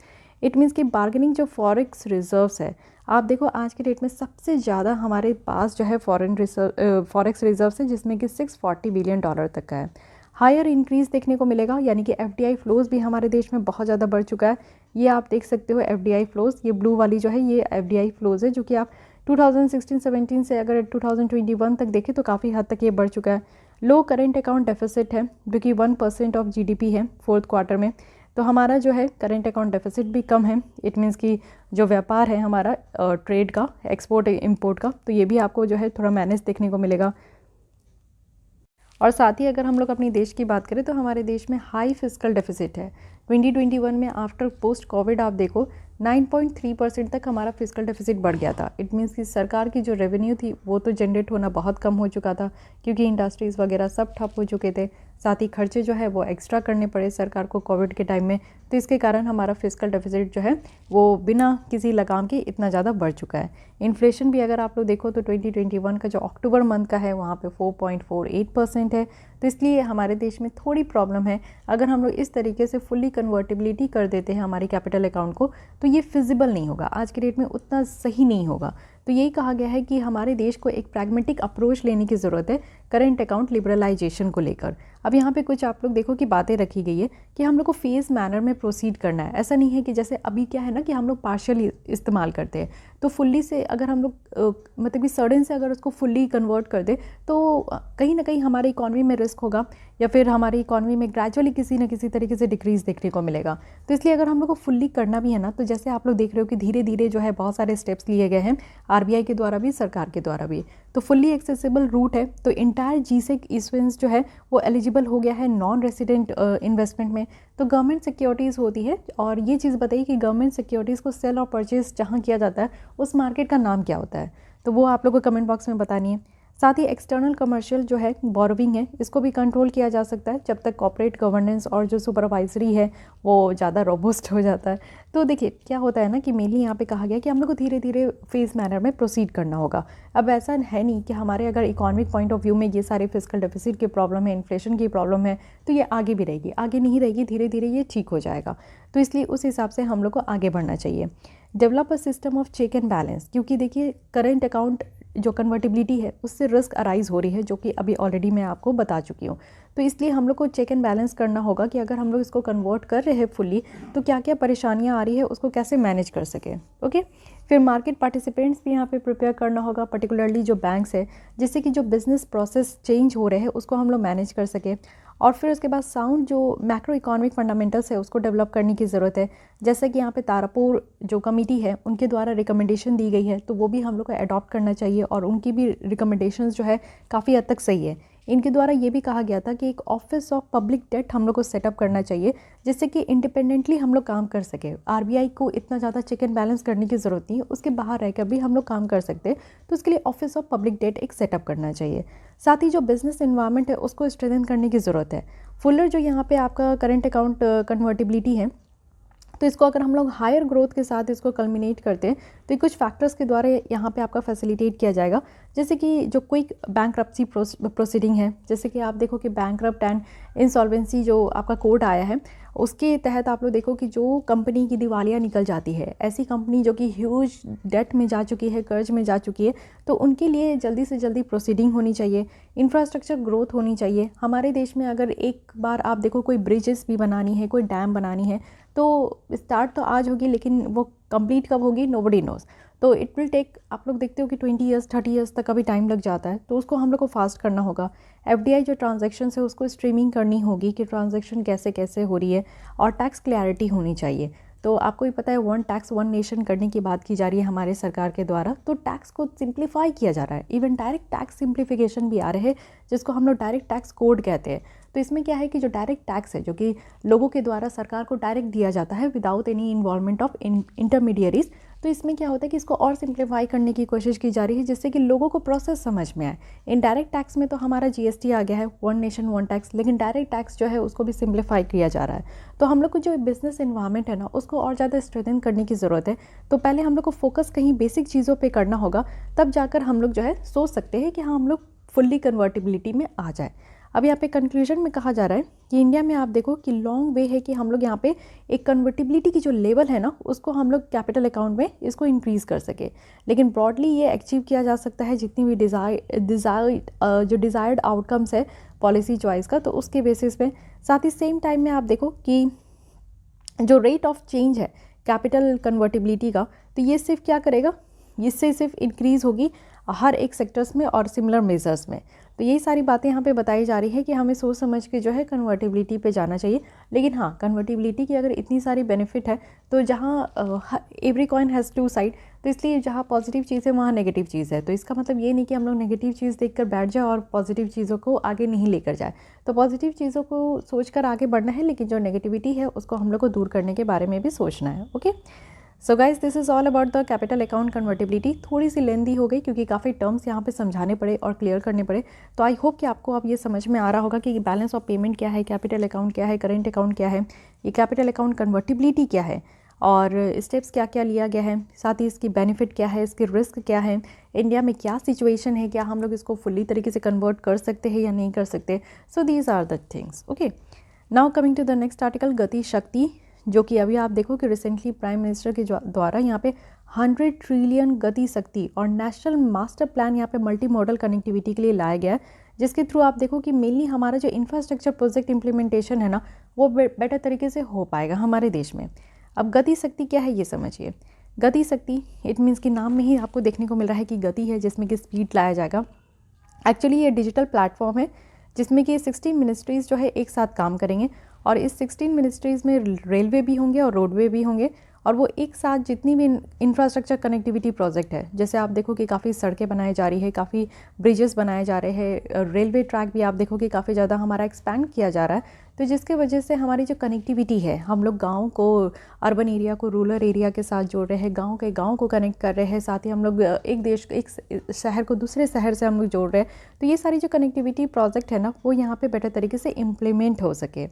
इट मीन्स कि बार्गेनिंग जो फॉरेक्स रिजर्व्स है, आप देखो आज के डेट में सबसे ज़्यादा हमारे पास जो है फॉरेक्स रिजर्व्स है जिसमें कि $640 बिलियन तक का है। हायर इंक्रीज़ देखने को मिलेगा, यानी कि एफडीआई फ्लोज भी हमारे देश में बहुत ज़्यादा बढ़ चुका है। ये आप देख सकते हो एफडीआई फ्लोज, ये ब्लू वाली जो है ये एफडीआई फ्लोज है जो कि आप 2016-17 से अगर 2021 तक देखें तो काफ़ी हद तक ये बढ़ चुका है। लो करेंट अकाउंट डेफिसिट है जो कि 1% ऑफ जीडीपी है फोर्थ क्वार्टर में। तो हमारा जो है करेंट अकाउंट डेफिसिट भी कम है। इट मीन्स कि जो व्यापार है हमारा ट्रेड का, एक्सपोर्ट इम्पोर्ट का, तो ये भी आपको जो है थोड़ा मैनेज देखने को मिलेगा। और साथ ही अगर हम लोग अपनी देश की बात करें तो हमारे देश में हाई फिस्कल डेफिसिट है। 2021 में आफ्टर पोस्ट कोविड आप देखो 9.3% तक हमारा फिस्कल डेफिसिट बढ़ गया था। इट मीन्स कि सरकार की जो रेवेन्यू थी वो तो जनरेट होना बहुत कम हो चुका था क्योंकि इंडस्ट्रीज़ वगैरह सब ठप हो चुके थे। साथ ही खर्चे जो है वो एक्स्ट्रा करने पड़े सरकार को कोविड के टाइम में। तो इसके कारण हमारा फिस्कल डेफिसिट जो है वो बिना किसी लगाम के इतना ज़्यादा बढ़ चुका है। इन्फ्लेशन भी अगर आप लोग देखो तो 2021 का जो अक्टूबर मंथ का है वहाँ पे 4.48% है। तो इसलिए हमारे देश में थोड़ी प्रॉब्लम है। अगर हम लोग इस तरीके से फुल्ली कन्वर्टिबिलिटी कर देते हैं हमारी कैपिटल अकाउंट को तो ये फिजिबल नहीं होगा, आज के डेट में उतना सही नहीं होगा। तो यही कहा गया है कि हमारे देश को एक प्रैग्मेटिक अप्रोच लेने की ज़रूरत है करेंट अकाउंट लिबरलाइजेशन को लेकर। अब यहाँ पे कुछ आप लोग देखो कि बातें रखी गई है कि हम लोग को फेज़ मैनर में प्रोसीड करना है। ऐसा नहीं है कि जैसे अभी क्या है ना कि हम लोग पार्शियल इस्तेमाल करते हैं, तो फुल्ली से अगर हम लोग मतलब कि सडन से अगर उसको फुल्ली कन्वर्ट कर दे तो कहीं ना कहीं हमारी इकॉनमी में रिस्क होगा या फिर हमारी इकॉनमी में ग्रेजुअली किसी न किसी तरीके से डिक्रीज़ देखने को मिलेगा। तो इसलिए अगर हम लोग को फुल्ली करना भी है ना तो जैसे आप लोग देख रहे हो कि धीरे धीरे जो है बहुत सारे स्टेप्स लिए गए हैं आरबीआई के द्वारा भी, सरकार के द्वारा भी। तो फुल्ली एक्सेसिबल रूट है, तो इंटायर जीसेक इशुएंस जो है वो एलिजिबल हो गया है नॉन रेसिडेंट इन्वेस्टमेंट में। तो गवर्नमेंट सिक्योरिटीज़ होती है, और ये चीज़ बताइए कि गवर्नमेंट सिक्योरिटीज़ को सेल और परचेज जहाँ किया जाता है उस मार्केट का नाम क्या होता है, तो वो आप लोग को कमेंट बॉक्स में बतानी है। साथ ही एक्सटर्नल कमर्शियल जो है बोरोविंग है, इसको भी कंट्रोल किया जा सकता है जब तक कॉर्पोरेट गवर्नेंस और जो सुपरवाइजरी है वो ज़्यादा रोबस्ट हो जाता है। तो देखिए क्या होता है ना कि मेनली यहाँ पे कहा गया कि हम लोग को धीरे धीरे फेज मैनर में प्रोसीड करना होगा। अब ऐसा है नहीं कि हमारे अगर इकोनॉमिक पॉइंट ऑफ व्यू में ये सारे फिस्कल डेफिसिट की प्रॉब्लम है, इन्फ्लेशन की प्रॉब्लम है, तो ये आगे भी रहेगी, आगे नहीं रहेगी, धीरे धीरे ये ठीक हो जाएगा। तो इसलिए उस हिसाब से हम लोग को आगे बढ़ना चाहिए। Develop a system of check and balance, क्योंकि देखिए करंट अकाउंट जो कन्वर्टिबिलिटी है उससे रिस्क अराइज हो रही है जो कि अभी ऑलरेडी मैं आपको बता चुकी हूँ। तो इसलिए हम लोग को चेक एंड बैलेंस करना होगा कि अगर हम लोग इसको कन्वर्ट कर रहे हैं फुल्ली तो क्या क्या परेशानियाँ आ रही है उसको कैसे मैनेज कर सके। ओके, फिर मार्केट पार्टिसिपेंट्स भी यहाँ पे प्रिपेयर करना होगा, पर्टिकुलरली जो बैंक्स है, जिससे कि जो बिजनेस प्रोसेस चेंज हो रहे हैं उसको हम लोग मैनेज कर सके। और फिर उसके बाद साउंड जो मैक्रो इकोनॉमिक फंडामेंटल्स है उसको डेवलप करने की ज़रूरत है। जैसे कि यहाँ पे तारापुर जो कमेटी है उनके द्वारा रिकमेंडेशन दी गई है, तो वो भी हम लोग को अडॉप्ट करना चाहिए, और उनकी भी रिकमेंडेशंस जो है काफ़ी हद तक सही है। इनके द्वारा ये भी कहा गया था कि एक ऑफिस ऑफ पब्लिक डेट हम लोग को सेटअप करना चाहिए जिससे कि इंडिपेंडेंटली हम लोग काम कर सके। आरबीआई को इतना ज़्यादा चेक एंड बैलेंस करने की ज़रूरत नहीं है, उसके बाहर रहकर भी हम लोग काम कर सकते हैं। तो उसके लिए ऑफिस ऑफ पब्लिक डेट एक सेटअप करना चाहिए। साथ ही जो बिजनेस इन्वायरमेंट है उसको स्ट्रेंथन करने की ज़रूरत है। फुलर जो यहाँ पे आपका करंट अकाउंट कन्वर्टिबिलिटी है, तो इसको अगर हम लोग हायर ग्रोथ के साथ इसको कल्मिनेट करते हैं तो कुछ फैक्टर्स के द्वारा यहाँ पे आपका फैसिलिटेट किया जाएगा। जैसे कि जो क्विक बैंकरप्सी प्रोसीडिंग है, जैसे कि आप देखो कि बैंकरप्ट एंड इंसॉल्वेंसी जो आपका कोड आया है उसके तहत आप लोग देखो कि जो कंपनी की दिवालिया निकल जाती है, ऐसी कंपनी जो कि ह्यूज डेट में जा चुकी है, कर्ज में जा चुकी है, तो उनके लिए जल्दी से जल्दी प्रोसीडिंग होनी चाहिए, इंफ्रास्ट्रक्चर ग्रोथ होनी चाहिए। हमारे देश में अगर एक बार आप देखो कोई ब्रिजेस भी बनानी है, कोई डैम बनानी है, तो स्टार्ट तो आज होगी लेकिन वो कंप्लीट कब होगी नोबडी नोज़। तो इट विल टेक, आप लोग देखते हो कि 20 ईयर्स 30 ईयर्स तक अभी टाइम लग जाता है, तो उसको हम लोग को फास्ट करना होगा। एफडीआई जो ट्रांजैक्शन है उसको स्ट्रीमिंग करनी होगी कि ट्रांजैक्शन कैसे कैसे हो रही है, और टैक्स क्लैरिटी होनी चाहिए। तो आपको भी पता है वन टैक्स वन नेशन करने की बात की जा रही है हमारे सरकार के द्वारा, तो टैक्स को सिंप्लीफाई किया जा रहा है। इवन डायरेक्ट टैक्स सिंप्लीफिकेशन भी आ रहे हैं, जिसको हम लोग डायरेक्ट टैक्स कोड कहते हैं। तो इसमें क्या है कि जो डायरेक्ट टैक्स है, जो कि लोगों के द्वारा सरकार को डायरेक्ट दिया जाता है without any involvement of intermediaries, तो इसमें क्या होता है कि इसको और सिंप्लीफाई करने की कोशिश की जा रही है, जिससे कि लोगों को प्रोसेस समझ में आए। इनडायरेक्ट टैक्स में तो हमारा जीएसटी आ गया है, वन नेशन वन टैक्स, लेकिन डायरेक्ट टैक्स जो है उसको भी सिंप्लीफाई किया जा रहा है। तो हम लोग को जो बिजनेस एनवायरनमेंट है ना, उसको और ज़्यादा स्ट्रेंथन करने की ज़रूरत है। तो पहले हम लोग को फोकस कहीं बेसिक चीज़ों पर करना होगा, तब जाकर हम लोग जो है सोच सकते हैं कि हाँ हम लोग फुल्ली कन्वर्टिबिलिटी में आ जाए। अब यहाँ पे कंक्लूजन में कहा जा रहा है कि इंडिया में आप देखो कि लॉन्ग वे है कि हम लोग यहाँ पे एक कन्वर्टिबिलिटी की जो लेवल है ना, उसको हम लोग कैपिटल अकाउंट में इसको इंक्रीज़ कर सके। लेकिन ब्रॉडली ये अचीव किया जा सकता है जितनी भी डिज़ायर्ड आउटकम्स है पॉलिसी चॉइस का, तो उसके बेसिस पे। साथ ही सेम टाइम में आप देखो कि जो रेट ऑफ चेंज है कैपिटल कन्वर्टिबिलिटी का, तो ये सिर्फ क्या करेगा, इससे सिर्फ इंक्रीज़ होगी हर एक सेक्टर्स में और सिमिलर मेजर्स में। तो यही सारी बातें यहाँ पे बताई जा रही है कि हमें सोच समझ के जो है कन्वर्टिबिलिटी पे जाना चाहिए। लेकिन हाँ, कन्वर्टिबिलिटी की अगर इतनी सारी बेनिफिट है, तो जहाँ every coin has two side, तो इसलिए जहाँ पॉजिटिव चीज़ है वहाँ नेगेटिव चीज़ है। तो इसका मतलब ये नहीं कि हम लोग नेगेटिव चीज़ देखकर बैठ जाए और पॉजिटिव चीज़ों को आगे नहीं लेकर जाए। तो पॉजिटिव चीज़ों को सोचकर आगे बढ़ना है, लेकिन जो नेगेटिविटी है उसको हम लोग को दूर करने के बारे में भी सोचना है। Okay, so guys, this is all about the capital account convertibility. थोड़ी सी लेंदी हो गई क्योंकि काफ़ी टर्म्स यहाँ पे समझाने पड़े और क्लियर करने पड़े। तो आई होप कि आपको अब ये समझ में आ रहा होगा कि बैलेंस ऑफ पेमेंट क्या है, कैपिटल अकाउंट क्या है, करेंट अकाउंट क्या है, ये कैपिटल अकाउंट कन्वर्टिबिलिटी क्या है, और स्टेप्स क्या क्या लिया गया है, साथ ही इसकी बेनिफिट क्या है, इसकी रिस्क क्या है, इंडिया में क्या सिचुएशन है, क्या हम लोग इसको फुल्ली तरीके से कन्वर्ट कर सकते हैं या नहीं कर सकते। So these are the things. Okay, now coming to the next article, Gati Shakti, जो कि अभी आप देखो कि रिसेंटली प्राइम मिनिस्टर के द्वारा यहाँ पे 100 ट्रिलियन गति शक्ति और नेशनल मास्टर प्लान यहाँ पे मल्टी मॉडल कनेक्टिविटी के लिए लाया गया है, जिसके थ्रू आप देखो कि मेनली हमारा जो इंफ्रास्ट्रक्चर प्रोजेक्ट इंप्लीमेंटेशन है ना, वो बेटर तरीके से हो पाएगा हमारे देश में। अब गति शक्ति क्या है ये समझिए। गति शक्ति इट मीन्स कि नाम में ही आपको देखने को मिल रहा है कि गति है, जिसमें कि स्पीड लाया जाएगा। एक्चुअली ये डिजिटल प्लेटफॉर्म है जिसमें कि 16 मिनिस्ट्रीज़ जो है एक साथ काम करेंगे, और इस 16 मिनिस्ट्रीज़ में रेलवे भी होंगे और रोडवे भी होंगे, और वो एक साथ जितनी भी इंफ्रास्ट्रक्चर कनेक्टिविटी प्रोजेक्ट है, जैसे आप देखो कि काफ़ी सड़कें बनाई जा रही है, काफ़ी ब्रिजेस बनाए जा रहे हैं, रेलवे ट्रैक भी आप देखो कि काफ़ी ज़्यादा हमारा एक्सपैंड किया जा रहा है। तो जिसके वजह से हमारी जो कनेक्टिविटी है, हम लोग गाँव को, अर्बन एरिया को रूरल एरिया के साथ जोड़ रहे हैं, गाँव के गाँव को कनेक्ट कर रहे हैं, साथ ही हम लोग एक शहर को दूसरे शहर से हम लोग जोड़ रहे हैं। तो ये सारी जो कनेक्टिविटी प्रोजेक्ट है ना, वो यहाँ पे बेटर तरीके से इम्प्लीमेंट हो सके।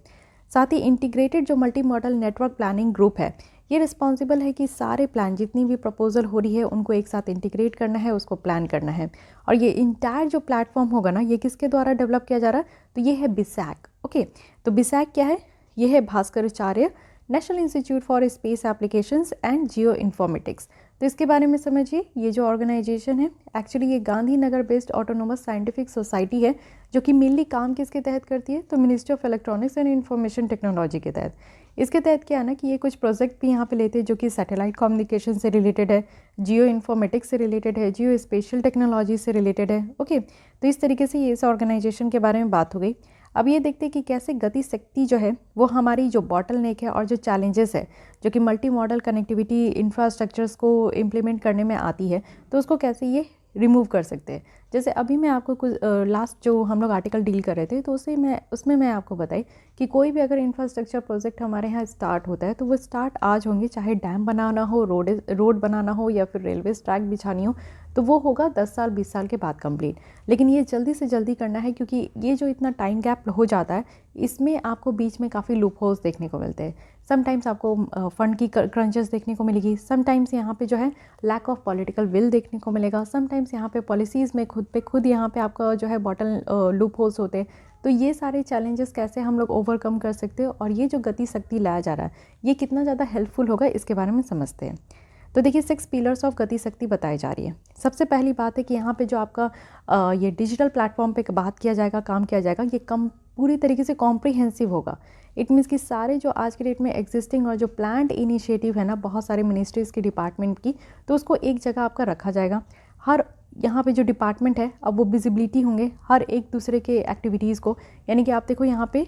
साथ ही इंटीग्रेटेड जो multi modal network planning group है, ये रिस्पॉन्सिबल है कि सारे प्लान जितनी भी प्रपोजल हो रही है उनको एक साथ इंटीग्रेट करना है, उसको प्लान करना है। और ये इंटायर जो प्लेटफॉर्म होगा ना, ये किसके द्वारा डेवलप किया जा रहा है, तो ये है बिसैक। ओके, तो बिसैक क्या है, ये है Bhaskaracharya national institute for space applications and geo informatics. तो इसके बारे में समझिए, ये जो ऑर्गेनाइजेशन है एक्चुअली ये Gandhinagar based autonomous scientific society है, जो कि मेनली काम किसके तहत करती है, तो ministry of electronics and information technology के तहत। इसके तहत क्या है ना कि ये कुछ प्रोजेक्ट भी यहाँ पे लेते हैं जो कि सैटेलाइट कम्युनिकेशन से रिलेटेड है, जियो इन्फॉर्मेटिक्स से रिलेटेड है, जियो स्पेशल टेक्नोलॉजी से रिलेटेड है। ओके, तो इस तरीके से ये इस ऑर्गेनाइजेशन के बारे में बात हो गई। अब ये देखते हैं कि कैसे गति शक्ति जो है वो हमारी जो बॉटल नेक है और जो चैलेंजेस है जो कि मल्टी मॉडल कनेक्टिविटी इंफ्रास्ट्रक्चर्स को इम्प्लीमेंट करने में आती है, तो उसको कैसे ये रिमूव कर सकते हैं। जैसे अभी मैं आपको कुछ लास्ट जो हम लोग आर्टिकल डील कर रहे थे, तो उसमें मैं आपको बताई कि कोई भी अगर इंफ्रास्ट्रक्चर प्रोजेक्ट हमारे यहाँ स्टार्ट होता है, तो वो स्टार्ट आज होंगे, चाहे डैम बनाना हो, रोड बनाना हो, या फिर रेलवे ट्रैक बिछानी हो, तो वो होगा 10 साल 20 साल के बाद कंप्लीट। लेकिन ये जल्दी से जल्दी करना है, क्योंकि ये जो इतना टाइम गैप हो जाता है, इसमें आपको बीच में काफ़ी लूप होल्स देखने को मिलते हैं। समटाइम्स आपको फंड की क्रंचेस देखने को मिलेगी, समटाइम्स यहाँ पे जो है लैक ऑफ पॉलिटिकल विल देखने को मिलेगा, समटाइम्स यहाँ पे पॉलिसीज़ में खुद यहाँ पे आपका जो है बॉटल लूप होल्स होते हैं। तो ये सारे चैलेंजेस कैसे हम लोग ओवरकम कर सकते हैं, और ये जो गति शक्ति लाया जा रहा है ये कितना ज़्यादा हेल्पफुल होगा, इसके बारे में समझते हैं। तो देखिए 6 पिलर्स ऑफ गति शक्ति बताई जा रही है। सबसे पहली बात है कि यहाँ पे जो आपका ये डिजिटल प्लेटफॉर्म पे बात किया जाएगा, काम किया जाएगा, ये पूरी तरीके से कॉम्प्रिहेंसिव होगा। इट मीन्स कि सारे जो आज के डेट में एग्जिस्टिंग और जो प्लान्ड इनिशिएटिव है ना बहुत सारे मिनिस्ट्रीज़ की डिपार्टमेंट की, तो उसको एक जगह आपका रखा जाएगा। हर यहाँ पे जो डिपार्टमेंट है अब वो विजिबिलिटी होंगे हर एक दूसरे के एक्टिविटीज़ को, यानी कि आप देखो यहाँ पे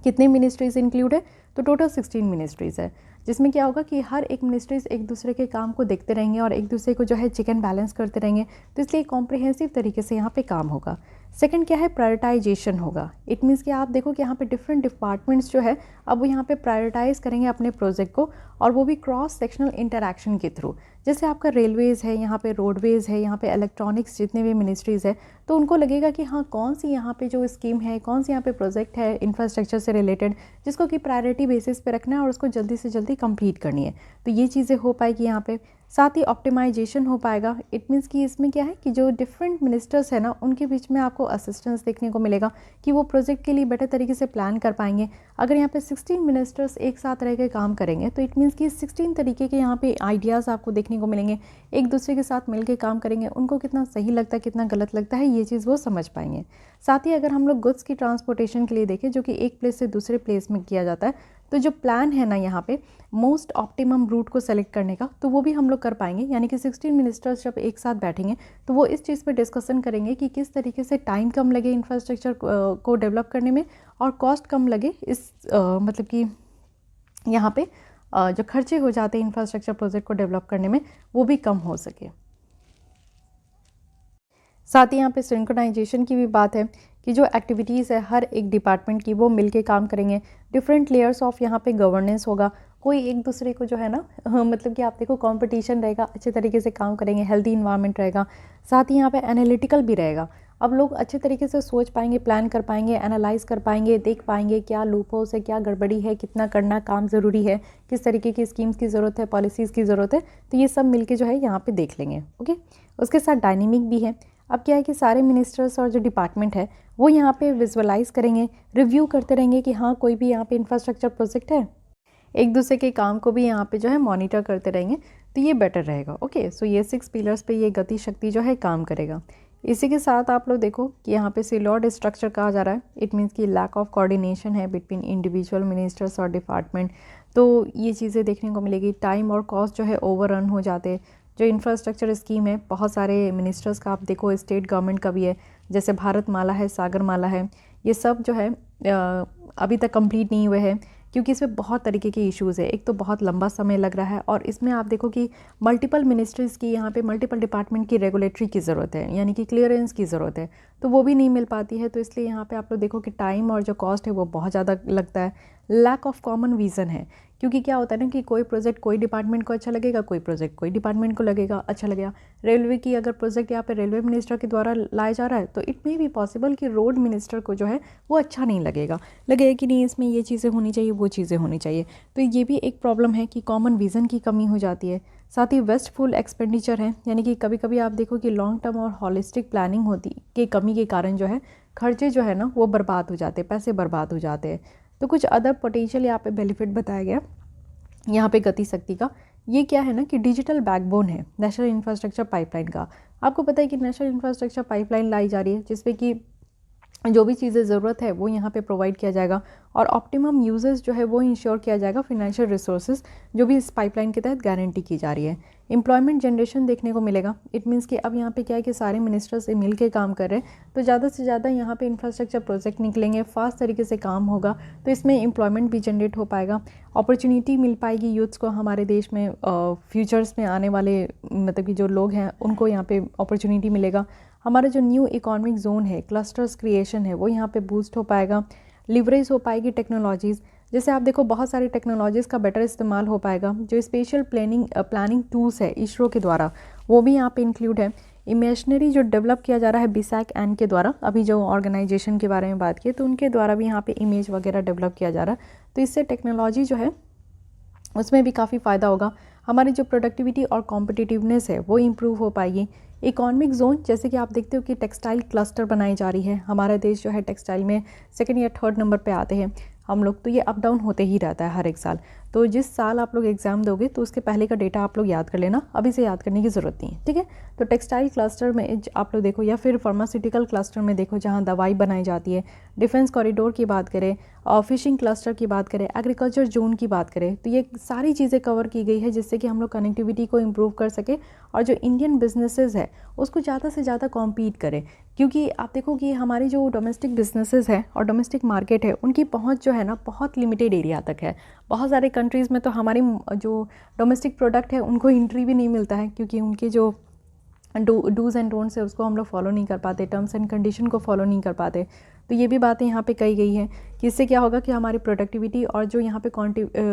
कितने मिनिस्ट्रीज़ इंक्लूड है, तो टोटल 16 मिनिस्ट्रीज़ है, जिसमें क्या होगा कि हर एक मिनिस्ट्रीज़ एक दूसरे के काम को देखते रहेंगे और एक दूसरे को जो है चेक एंड बैलेंस करते रहेंगे, तो इसलिए कॉम्प्रिहेंसिव तरीके से यहाँ पे काम होगा। सेकंड क्या है, प्रायोरिटाइजेशन होगा। इट मीन्स कि आप देखो कि यहाँ पे डिफरेंट डिपार्टमेंट्स जो है अब वो यहाँ पे प्रायोरिटाइज करेंगे अपने प्रोजेक्ट को, और वो भी क्रॉस सेक्शनल इंटरैक्शन के थ्रू। जैसे आपका रेलवेज़ है, यहाँ पे रोडवेज़ है, यहाँ पे इलेक्ट्रॉनिक्स, जितने भी मिनिस्ट्रीज़ है, तो उनको लगेगा कि हाँ कौन सी यहाँ पे जो स्कीम है, कौन सी यहाँ पे प्रोजेक्ट है इंफ्रास्ट्रक्चर से रिलेटेड जिसको कि प्रायोरिटी बेसिस पे रखना है और उसको जल्दी से जल्दी कंप्लीट करनी है, तो ये चीज़ें हो पाएगी यहाँ पे। साथ ही ऑप्टिमाइजेशन हो पाएगा। इट मीन्स कि इसमें क्या है कि जो डिफरेंट मिनिस्टर्स है ना उनके बीच में आपको असिस्टेंस देखने को मिलेगा कि वो प्रोजेक्ट के लिए बेटर तरीके से प्लान कर पाएंगे। अगर यहाँ पे 16 मिनिस्टर्स एक साथ रह के काम करेंगे तो इट मीन्स कि 16 तरीके के यहाँ पे आइडियाज़ आपको देखने को मिलेंगे, एक दूसरे के साथ मिल के काम करेंगे, उनको कितना सही लगता है कितना गलत लगता है ये चीज़ वो समझ पाएंगे। साथ ही अगर हम लोग गुड्स की ट्रांसपोर्टेशन के लिए देखें जो कि एक प्लेस से दूसरे प्लेस में किया जाता है, तो जो प्लान है ना यहाँ पे मोस्ट ऑप्टिमम रूट को सेलेक्ट करने का, तो वो भी हम लोग कर पाएंगे। यानी कि 16 मिनिस्टर्स जब एक साथ बैठेंगे तो वो इस चीज़ पे डिस्कशन करेंगे कि किस तरीके से टाइम कम लगे इंफ्रास्ट्रक्चर को डेवलप करने में और कॉस्ट कम लगे, इस मतलब कि यहाँ पे जो खर्चे हो जाते हैं इंफ्रास्ट्रक्चर प्रोजेक्ट को डेवलप करने में वो भी कम हो सके। साथ ही यहाँ पे सिंक्रोनाइजेशन की भी बात है कि जो एक्टिविटीज़ है हर एक डिपार्टमेंट की वो मिलके काम करेंगे। डिफरेंट लेयर्स ऑफ यहाँ पे गवर्नेंस होगा, कोई एक दूसरे को जो है ना मतलब कि आप देखो कंपटीशन रहेगा, अच्छे तरीके से काम करेंगे, हेल्दी इन्वायरमेंट रहेगा। साथ ही यहाँ पे एनालिटिकल भी रहेगा, अब लोग अच्छे तरीके से सोच पाएंगे, प्लान कर पाएंगे, एनालाइज कर पाएंगे, देख पाएंगे क्या लूपहोल्स है, क्या गड़बड़ी है, कितना करना काम ज़रूरी है, किस तरीके की स्कीम्स की ज़रूरत है, पॉलिसीज़ की ज़रूरत है, तो ये सब मिलके जो है यहाँ पे देख लेंगे। ओके, उसके साथ डायनेमिक भी है। अब क्या है कि सारे मिनिस्टर्स और जो डिपार्टमेंट है वो यहाँ पे विजुअलाइज करेंगे, रिव्यू करते रहेंगे कि हाँ कोई भी यहाँ पे इंफ्रास्ट्रक्चर प्रोजेक्ट है, एक दूसरे के काम को भी यहाँ पे जो है मॉनिटर करते रहेंगे, तो ये बेटर रहेगा। ओके, सो ये 6 पिलर्स पे ये गति शक्ति जो है काम करेगा। इसी के साथ आप लोग देखो कि यहाँ पे सिलॉड स्ट्रक्चर कहा जा रहा है। इट मीन्स कि लैक ऑफ कोऑर्डिनेशन है बिटवीन इंडिविजुअल मिनिस्टर्स और डिपार्टमेंट, तो ये चीज़ें देखने को मिलेगी। टाइम और कॉस्ट जो है ओवर रन हो जाते हैं। जो इंफ्रास्ट्रक्चर स्कीम है बहुत सारे मिनिस्टर्स का आप देखो, स्टेट गवर्नमेंट का भी है, जैसे भारत माला है, सागर माला है, ये सब जो है अभी तक कंप्लीट नहीं हुए हैं क्योंकि इसमें बहुत तरीके के इश्यूज़ है। एक तो बहुत लंबा समय लग रहा है और इसमें आप देखो कि मल्टीपल मिनिस्ट्रीज़ की यहाँ पे मल्टीपल डिपार्टमेंट की रेगुलेटरी की ज़रूरत है, यानी कि क्लियरेंस की ज़रूरत है, तो वो भी नहीं मिल पाती है। तो इसलिए यहाँ पे आप लोग देखो कि टाइम और जो कॉस्ट है वो बहुत ज़्यादा लगता है। लैक ऑफ कॉमन विज़न है, क्योंकि क्या होता है ना कि कोई प्रोजेक्ट कोई डिपार्टमेंट को अच्छा लगेगा, कोई प्रोजेक्ट कोई डिपार्टमेंट को लगेगा अच्छा लगेगा। रेलवे की अगर प्रोजेक्ट यहाँ पे रेलवे मिनिस्टर के द्वारा लाया जा रहा है तो इट मे बी पॉसिबल कि रोड मिनिस्टर को जो है वो अच्छा नहीं लगेगा कि नहीं इसमें ये चीज़ें होनी चाहिए, वो चीज़ें होनी चाहिए, तो ये भी एक प्रॉब्लम है कि कॉमन विज़न की कमी हो जाती है। साथ ही वेस्टफुल एक्सपेंडिचर है, यानी कि कभी कभी आप देखो कि लॉन्ग टर्म और हॉलिस्टिक प्लानिंग होती के कमी के कारण जो है खर्चे जो है ना वो बर्बाद हो जाते हैं, पैसे बर्बाद हो जाते हैं। तो कुछ अदर पोटेंशियल यहाँ पे बेनिफिट बताया गया यहाँ पे गति शक्ति का। ये क्या है ना कि डिजिटल बैकबोन है नेशनल इंफ्रास्ट्रक्चर पाइपलाइन का। आपको पता है कि नेशनल इंफ्रास्ट्रक्चर पाइपलाइन लाई जा रही है जिसपे कि जो भी चीज़ें ज़रूरत है वो यहाँ पे प्रोवाइड किया जाएगा और ऑप्टिमम यूजेस जो है वो इंश्योर किया जाएगा। फिनेंशियल रिसोर्सेज जो भी इस पाइपलाइन के तहत गारंटी की जा रही है। एम्प्लॉयमेंट जनरेशन देखने को मिलेगा। इट मीन्स कि अब यहाँ पे क्या है कि सारे मिनिस्टर्स से मिल के काम कर रहे हैं, तो ज़्यादा से ज़्यादा यहाँ पे इंफ्रास्ट्रक्चर प्रोजेक्ट निकलेंगे, फास्ट तरीके से काम होगा, तो इसमें एम्प्लॉयमेंट भी जनरेट हो पाएगा, अपॉर्चुनिटी मिल पाएगी यूथ्स को। हमारे देश में फ्यूचर्स में आने वाले मतलब कि जो लोग हैं उनको यहाँ पे अपॉर्चुनिटी मिलेगा। हमारा जो न्यू इकोनॉमिक जोन है, क्लस्टर्स क्रिएशन है, वो यहाँ पे बूस्ट हो पाएगा। लिवरेज हो पाएगी टेक्नोलॉजीज़, जैसे आप देखो बहुत सारी टेक्नोलॉजीज़ का बेटर इस्तेमाल हो पाएगा। जो स्पेशल प्लानिंग टूल्स है इसरो के द्वारा वो भी यहाँ पे इंक्लूड है। इमेजनरी जो डेवलप किया जा रहा है BSAC-N के द्वारा, अभी जो ऑर्गेनाइजेशन के बारे में बात की तो उनके द्वारा भी यहाँ पे इमेज वगैरह डेवलप किया जा रहा है, तो इससे टेक्नोलॉजी जो है उसमें भी काफ़ी फ़ायदा होगा। हमारी जो प्रोडक्टिविटी और कॉम्पिटिटिवनेस है वो इम्प्रूव हो पाएगी। इकोनॉमिक जोन, जैसे कि आप देखते हो कि टेक्सटाइल क्लस्टर बनाई जा रही है, हमारा देश जो है टेक्सटाइल में 2nd या 3rd नंबर पे आते हैं हम लोग, तो ये अप डाउन होते ही रहता है हर एक साल। तो जिस साल आप लोग एग्ज़ाम दोगे तो उसके पहले का डेटा आप लोग याद कर लेना, अभी से याद करने की ज़रूरत नहीं है, ठीक है। तो टेक्सटाइल क्लस्टर में आप लोग देखो, या फिर फार्मास्यूटिकल क्लस्टर में देखो जहाँ दवाई बनाई जाती है, डिफेंस कॉरिडोर की बात करें और फिशिंग क्लस्टर की बात करें, एग्रीकल्चर जोन की बात करें, तो ये सारी चीज़ें कवर की गई है जिससे कि हम लोग कनेक्टिविटी को इम्प्रूव कर सके और जो इंडियन बिजनेसेस है उसको ज़्यादा से ज़्यादा कॉम्पीट करें। क्योंकि आप देखो कि हमारी जो डोमेस्टिक बिजनेसेस है और डोमेस्टिक मार्केट है उनकी पहुंच जो है ना बहुत लिमिटेड एरिया तक है। बहुत सारे कंट्रीज़ में तो हमारी जो डोमेस्टिक प्रोडक्ट है उनको एंट्री भी नहीं मिलता है, क्योंकि उनके जो डूज़ एंड डोंट्स है उसको हम लोग फॉलो नहीं कर पाते, टर्म्स एंड कंडीशन को फॉलो नहीं कर पाते। तो ये भी बातें यहाँ पे कही गई हैं कि इससे क्या होगा कि हमारी प्रोडक्टिविटी और जो यहाँ पे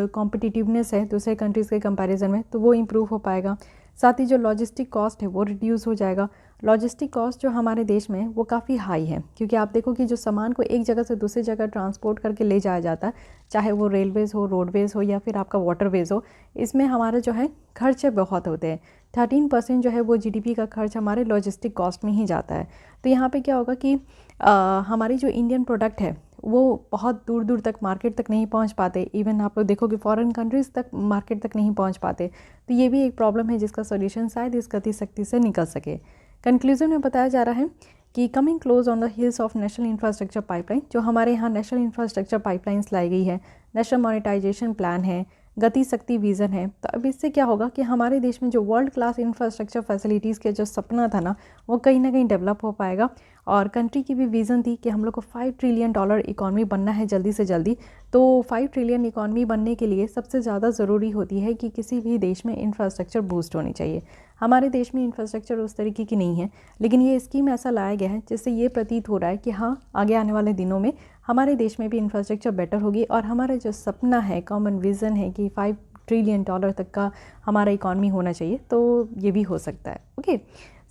कॉम्पिटिटिवनेस है दूसरे कंट्रीज़ के कंपैरिजन में, तो वो इम्प्रूव हो पाएगा। साथ ही जो लॉजिस्टिक कॉस्ट है वो रिड्यूस हो जाएगा। लॉजिस्टिक कॉस्ट जो हमारे देश में है वो काफ़ी हाई है, क्योंकि आप देखो कि जो सामान को एक जगह से दूसरी जगह ट्रांसपोर्ट करके ले जाया जाता है, चाहे वो रेलवेज़ हो, रोडवेज़ हो या फिर आपका वाटरवेज़ हो, इसमें हमारे जो है खर्चे बहुत होते हैं। 13% जो है वो जीडीपी का खर्च हमारे लॉजिस्टिक कॉस्ट में ही जाता है। तो यहाँ पे क्या होगा कि हमारी जो इंडियन प्रोडक्ट है वो बहुत दूर दूर तक मार्केट तक नहीं पहुँच पाते। इवन आप लोग देखो कि फॉरेन कंट्रीज़ तक मार्केट तक नहीं पहुँच पाते। तो ये भी एक प्रॉब्लम है जिसका सोल्यूशन शायद इस गति शक्ति से निकल सके। कंक्लूजन में बताया जा रहा है कि coming close on the hills of national infrastructure pipeline, जो हमारे यहाँ नेशनल इंफ्रास्ट्रक्चर पाइपलाइंस लाई गई है, नेशनल मॉनेटाइजेशन प्लान है, गति शक्ति विज़न है, तो अब इससे क्या होगा कि हमारे देश में जो वर्ल्ड क्लास इंफ्रास्ट्रक्चर फैसिलिटीज़ के जो सपना था ना वो कहीं ना कहीं डेवलप हो पाएगा। और कंट्री की भी विज़न थी कि हम लोग को $5 ट्रिलियन इकॉनमी बनना है जल्दी से जल्दी। तो 5 ट्रिलियन इकॉनमी बनने के लिए सबसे ज़्यादा ज़रूरी होती है कि किसी भी देश में इंफ्रास्ट्रक्चर बूस्ट होनी चाहिए। हमारे देश में इंफ्रास्ट्रक्चर उस तरीके की नहीं है, लेकिन ये स्कीम ऐसा लाया गया है जिससे ये प्रतीत हो रहा है कि हाँ, आगे आने वाले दिनों में हमारे देश में भी इंफ्रास्ट्रक्चर बेटर होगी और हमारा जो सपना है, कॉमन विज़न है कि $5 ट्रिलियन तक का हमारा इकॉनमी होना चाहिए, तो ये भी हो सकता है। Okay,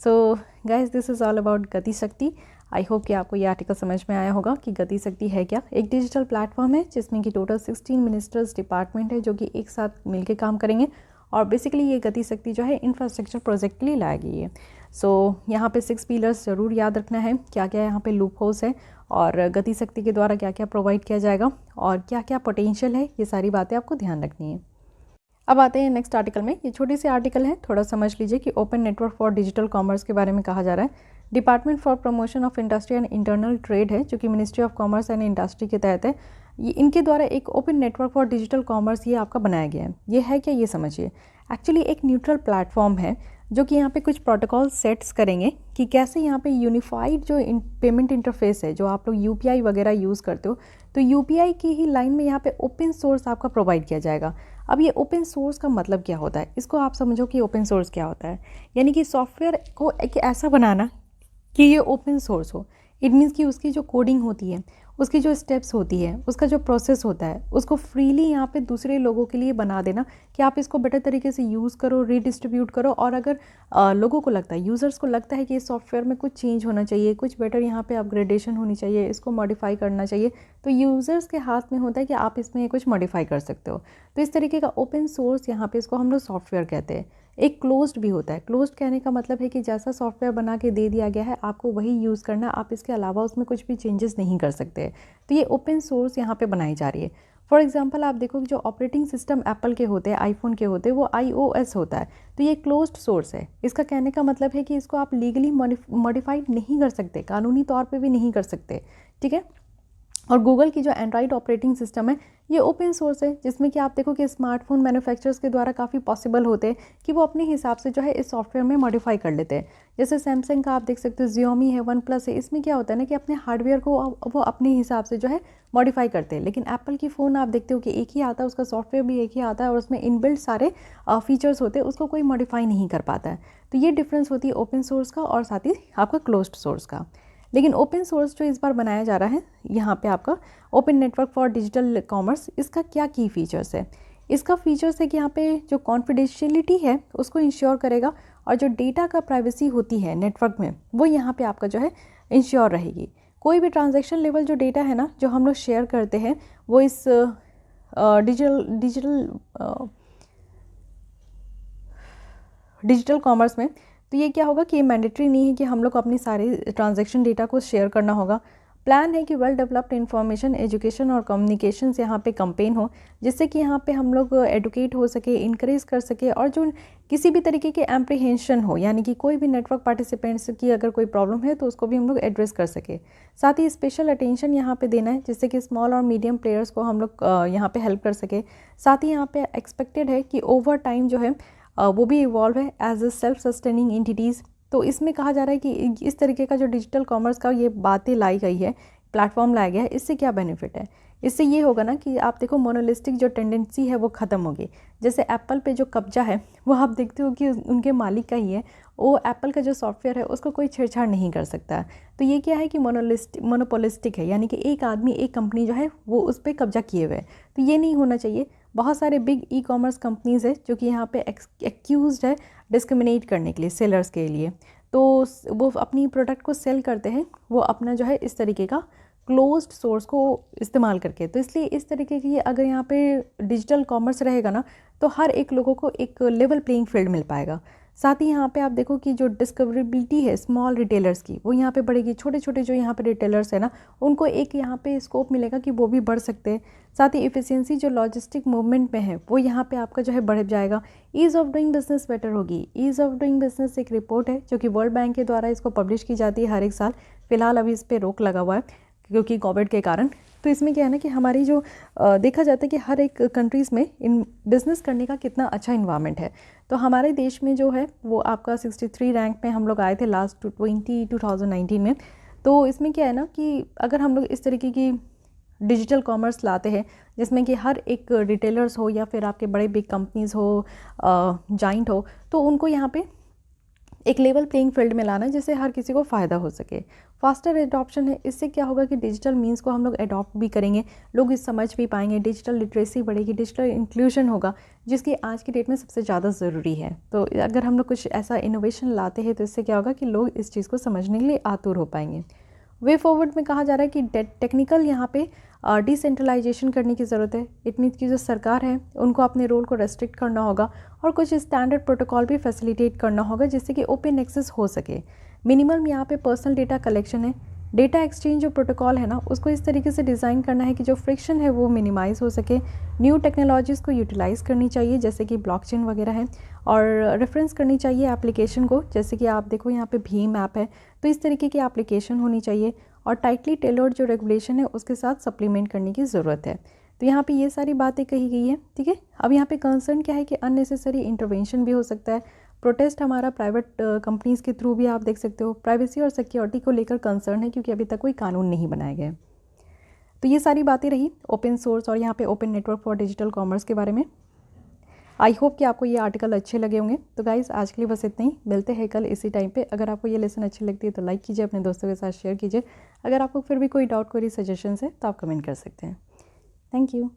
so guys, this is all about गति शक्ति। आई होप कि आपको ये आर्टिकल समझ में आया होगा कि गति शक्ति है क्या। एक डिजिटल प्लेटफॉर्म है जिसमें कि टोटल 16 मिनिस्टर्स डिपार्टमेंट है जो कि एक साथ मिलकर काम करेंगे और बेसिकली ये गति शक्ति जो है इंफ्रास्ट्रक्चर प्रोजेक्ट के लिए लाया गई है। सो यहाँ पे 6 पिलर्स ज़रूर याद रखना है, क्या क्या यहाँ पे लूप होल्स है और गति शक्ति के द्वारा क्या क्या प्रोवाइड किया जाएगा और क्या क्या पोटेंशियल है, ये सारी बातें आपको ध्यान रखनी है। अब आते हैं नेक्स्ट आर्टिकल में। ये छोटी सी आर्टिकल है, थोड़ा समझ लीजिए कि open network for digital commerce के बारे में कहा जा रहा है। Department for promotion of industry and internal trade है जो कि ministry of commerce and industry के तहत है। ये इनके द्वारा एक open network for digital commerce ये आपका बनाया गया है। ये है क्या, ये समझिए। एक्चुअली एक न्यूट्रल प्लेटफॉर्म है जो कि यहाँ पे कुछ प्रोटोकॉल सेट्स करेंगे कि कैसे यहाँ पे यूनिफाइड जो पेमेंट इंटरफेस है, जो आप लोग यूपीआई वगैरह यूज़ करते हो, तो यूपीआई की ही लाइन में यहाँ पे ओपन सोर्स आपका प्रोवाइड किया जाएगा। अब ये ओपन सोर्स का मतलब क्या होता है, इसको आप समझो कि ओपन सोर्स क्या होता है। यानी कि सॉफ्टवेयर को एक ऐसा बनाना कि ये ओपन सोर्स हो। इट मीन्स कि उसकी जो कोडिंग होती है, उसकी जो स्टेप्स होती है, उसका जो प्रोसेस होता है, उसको फ्रीली यहाँ पे दूसरे लोगों के लिए बना देना कि आप इसको बेटर तरीके से यूज़ करो, रीडिस्ट्रीब्यूट करो। और अगर लोगों को लगता है, यूज़र्स को लगता है कि इस सॉफ्टवेयर में कुछ चेंज होना चाहिए, कुछ बेटर यहाँ पे अपग्रेडेशन होनी चाहिए, इसको मॉडिफाई करना चाहिए, तो यूज़र्स के हाथ में होता है कि आप इसमें कुछ मॉडिफाई कर सकते हो। तो इस तरीके का ओपन सोर्स यहाँ पे इसको हम लोग सॉफ्टवेयर कहते हैं। एक क्लोज्ड भी होता है। क्लोज्ड कहने का मतलब है कि जैसा सॉफ्टवेयर बना के दे दिया गया है आपको वही यूज़ करना, आप इसके अलावा उसमें कुछ भी चेंजेस नहीं कर सकते। तो ये ओपन सोर्स यहाँ पे बनाई जा रही है। फॉर एग्जांपल आप देखो कि जो ऑपरेटिंग सिस्टम एप्पल के होते हैं, आईफोन के होते हैं, वो iOS होता है। तो ये क्लोज्ड सोर्स है। इसका कहने का मतलब है कि इसको आप लीगली मॉडिफाइड नहीं कर सकते, कानूनी तौर पर भी नहीं कर सकते, ठीक है। और गूगल की जो एंड्रॉइड ऑपरेटिंग सिस्टम है ये ओपन सोर्स है, जिसमें कि आप देखो कि स्मार्टफोन मैन्युफैक्चरर्स के द्वारा काफ़ी पॉसिबल होते हैं कि वो अपने हिसाब से जो है इस सॉफ्टवेयर में मॉडिफाई कर लेते हैं। जैसे सैमसंग का आप देख सकते हो, Xiaomi है, OnePlus है, इसमें क्या होता है ना कि अपने हार्डवेयर को वो अपने हिसाब से जो है मॉडिफाई करते हैं। लेकिन एप्पल की फ़ोन आप देखते हो कि एक ही आता है, उसका सॉफ्टवेयर भी एक ही आता है और उसमें इनबिल्ट सारे फीचर्स होते हैं, उसको कोई मॉडिफाई नहीं कर पाता है। तो ये डिफरेंस होती है ओपन सोर्स का और साथ ही आपका क्लोज्ड सोर्स का। लेकिन ओपन सोर्स जो इस बार बनाया जा रहा है यहाँ पे आपका open network for digital commerce, इसका क्या की फीचर्स है। इसका फीचर्स है कि यहाँ पे जो कॉन्फिडेंशियलिटी है उसको इंश्योर करेगा और जो डेटा का प्राइवेसी होती है नेटवर्क में वो यहाँ पे आपका जो है इंश्योर रहेगी। कोई भी ट्रांजैक्शन लेवल जो डेटा है ना जो हम लोग शेयर करते हैं वो इस डिजिटल कॉमर्स में, तो ये क्या होगा कि ये मैंडेटरी नहीं है कि हम लोग को अपनी सारे ट्रांजैक्शन डेटा को शेयर करना होगा। प्लान है कि वेल डेवलप्ड इन्फॉर्मेशन, एजुकेशन और कम्युनिकेशंस यहाँ पे कंपेन हो, जिससे कि यहाँ पे हम लोग एडुकेट हो सके, इंकरेज कर सके, और जो किसी भी तरीके के एप्रीहेंशन हो, यानी कि कोई भी नेटवर्क पार्टिसिपेंट्स की अगर कोई प्रॉब्लम है तो उसको भी हम लोग एड्रेस कर सके। साथ ही स्पेशल अटेंशन यहाँ पे देना है, जिससे कि स्मॉल और मीडियम प्लेयर्स को हम लोग यहाँ पे हेल्प कर सके। साथ ही यहाँ पे एक्सपेक्टेड है कि ओवर टाइम जो है वो भी इवॉल्व है as a self sustaining entities. तो इसमें कहा जा रहा है कि इस तरीके का जो डिजिटल कॉमर्स का ये बातें लाई गई है, प्लेटफॉर्म लाया गया है, इससे क्या बेनिफिट है? इससे ये होगा ना कि आप देखो मोनोलिस्टिक जो टेंडेंसी है वो ख़त्म होगी। जैसे एप्पल पे जो कब्जा है वो आप देखते हो कि उनके मालिक का ही है, वो एप्पल का जो सॉफ्टवेयर है उसको कोई छेड़छाड़ नहीं कर सकता। तो ये क्या है कि मोनोपोलिस्टिक है, यानी कि एक आदमी, एक कंपनी जो है वो उस पर कब्जा किए हुए है। तो ये नहीं होना चाहिए। बहुत सारे बिग ई कॉमर्स कंपनीज़ है जो कि यहाँ पे एक्यूज्ड है डिस्क्रिमिनेट करने के लिए सेलर्स के लिए। तो वो अपनी प्रोडक्ट को सेल करते हैं, वो अपना जो है इस तरीके का क्लोज्ड सोर्स को इस्तेमाल करके। तो इसलिए इस तरीके की अगर यहाँ पे डिजिटल कॉमर्स रहेगा ना, तो हर एक लोगों को एक लेवल प्लेइंग फील्ड मिल पाएगा। साथ ही यहाँ पे आप देखो कि जो डिस्कवरेबिलिटी है स्मॉल रिटेलर्स की, वो यहाँ पे बढ़ेगी। छोटे छोटे जो यहाँ पे रिटेलर्स है ना, उनको एक यहाँ पे स्कोप मिलेगा कि वो भी बढ़ सकते हैं। साथ ही इफ़िशियंसी जो लॉजिस्टिक मूवमेंट में है वो यहाँ पे आपका जो है बढ़ जाएगा। Ease of doing business better होगी। ईज़ ऑफ डूइंग बिजनेस एक रिपोर्ट है जो कि वर्ल्ड बैंक के द्वारा इसको पब्लिश की जाती है हर एक साल। फिलहाल अभी इस पर रोक लगा हुआ है क्योंकि कोविड के कारण। तो इसमें क्या है ना कि हमारी जो देखा जाता है कि हर एक कंट्रीज़ में इन बिज़नेस करने का कितना अच्छा इन्वायरमेंट है। तो हमारे देश में जो है वो आपका 63 रैंक में हम लोग आए थे लास्ट 2019 में। तो इसमें क्या है ना कि अगर हम लोग इस तरीके की डिजिटल कॉमर्स लाते हैं जिसमें कि हर एक रिटेलर्स हो या फिर आपके बड़े बिग कंपनीज़ हो, जाइंट हो, तो उनको यहाँ पे एक लेवल प्लेइंग फील्ड में लाना है जिससे हर किसी को फ़ायदा हो सके। फास्टर एडॉप्शन है, इससे क्या होगा कि डिजिटल मीन्स को हम लोग अडॉप्ट भी करेंगे, लोग इस समझ भी पाएंगे, डिजिटल लिटरेसी बढ़ेगी, डिजिटल इंक्लूजन होगा, जिसकी आज की डेट में सबसे ज़्यादा ज़रूरी है। तो अगर हम लोग कुछ ऐसा इनोवेशन लाते हैं तो इससे क्या होगा कि लोग इस चीज़ को समझने के लिए आतुर हो पाएंगे। वे फॉरवर्ड में कहा जा रहा है कि टेक्निकल यहाँ पे डिसेंट्रलाइजेशन करने की ज़रूरत है। इट मीन्स की जो सरकार है उनको अपने रोल को रेस्ट्रिक्ट करना होगा और कुछ स्टैंडर्ड प्रोटोकॉल भी फैसिलिटेट करना होगा जिससे कि ओपन एक्सेस हो सके। मिनिमम यहाँ पे पर्सनल डेटा कलेक्शन है। डेटा एक्सचेंज जो प्रोटोकॉल है ना उसको इस तरीके से डिज़ाइन करना है कि जो फ्रिक्शन है वो मिनिमाइज़ हो सके। न्यू टेक्नोलॉजीज़ को यूटिलाइज़ करनी चाहिए जैसे कि ब्लॉकचेन वगैरह है, और रेफरेंस करनी चाहिए एप्लीकेशन को, जैसे कि आप देखो यहाँ पे भीम ऐप है, तो इस तरीके की एप्लीकेशन होनी चाहिए। और टाइटली टेलर्ड जो रेगुलेशन है उसके साथ सप्लीमेंट करने की ज़रूरत है। तो यहाँ पे ये सारी बातें कही गई है, ठीक है। अब यहाँ पे कंसर्न क्या है कि अननेसेसरी इंटरवेंशन भी हो सकता है। प्रोटेस्ट हमारा प्राइवेट कंपनीज़ के थ्रू भी आप देख सकते हो। प्राइवेसी और सिक्योरिटी को लेकर कंसर्न है क्योंकि अभी तक कोई कानून नहीं बनाया गया। तो ये सारी बातें रही ओपन सोर्स और यहाँ पे open network for digital commerce के बारे में। आई होप कि आपको ये आर्टिकल अच्छे लगे होंगे। तो गाइज़ आज के लिए बस इतना ही, मिलते हैं कल इसी टाइम पे। अगर आपको ये लेसन अच्छी लगती है तो लाइक कीजिए, अपने दोस्तों के साथ शेयर कीजिए। अगर आपको फिर भी कोई डाउट, कोई सजेशंस है तो आप कमेंट कर सकते हैं। Thank you.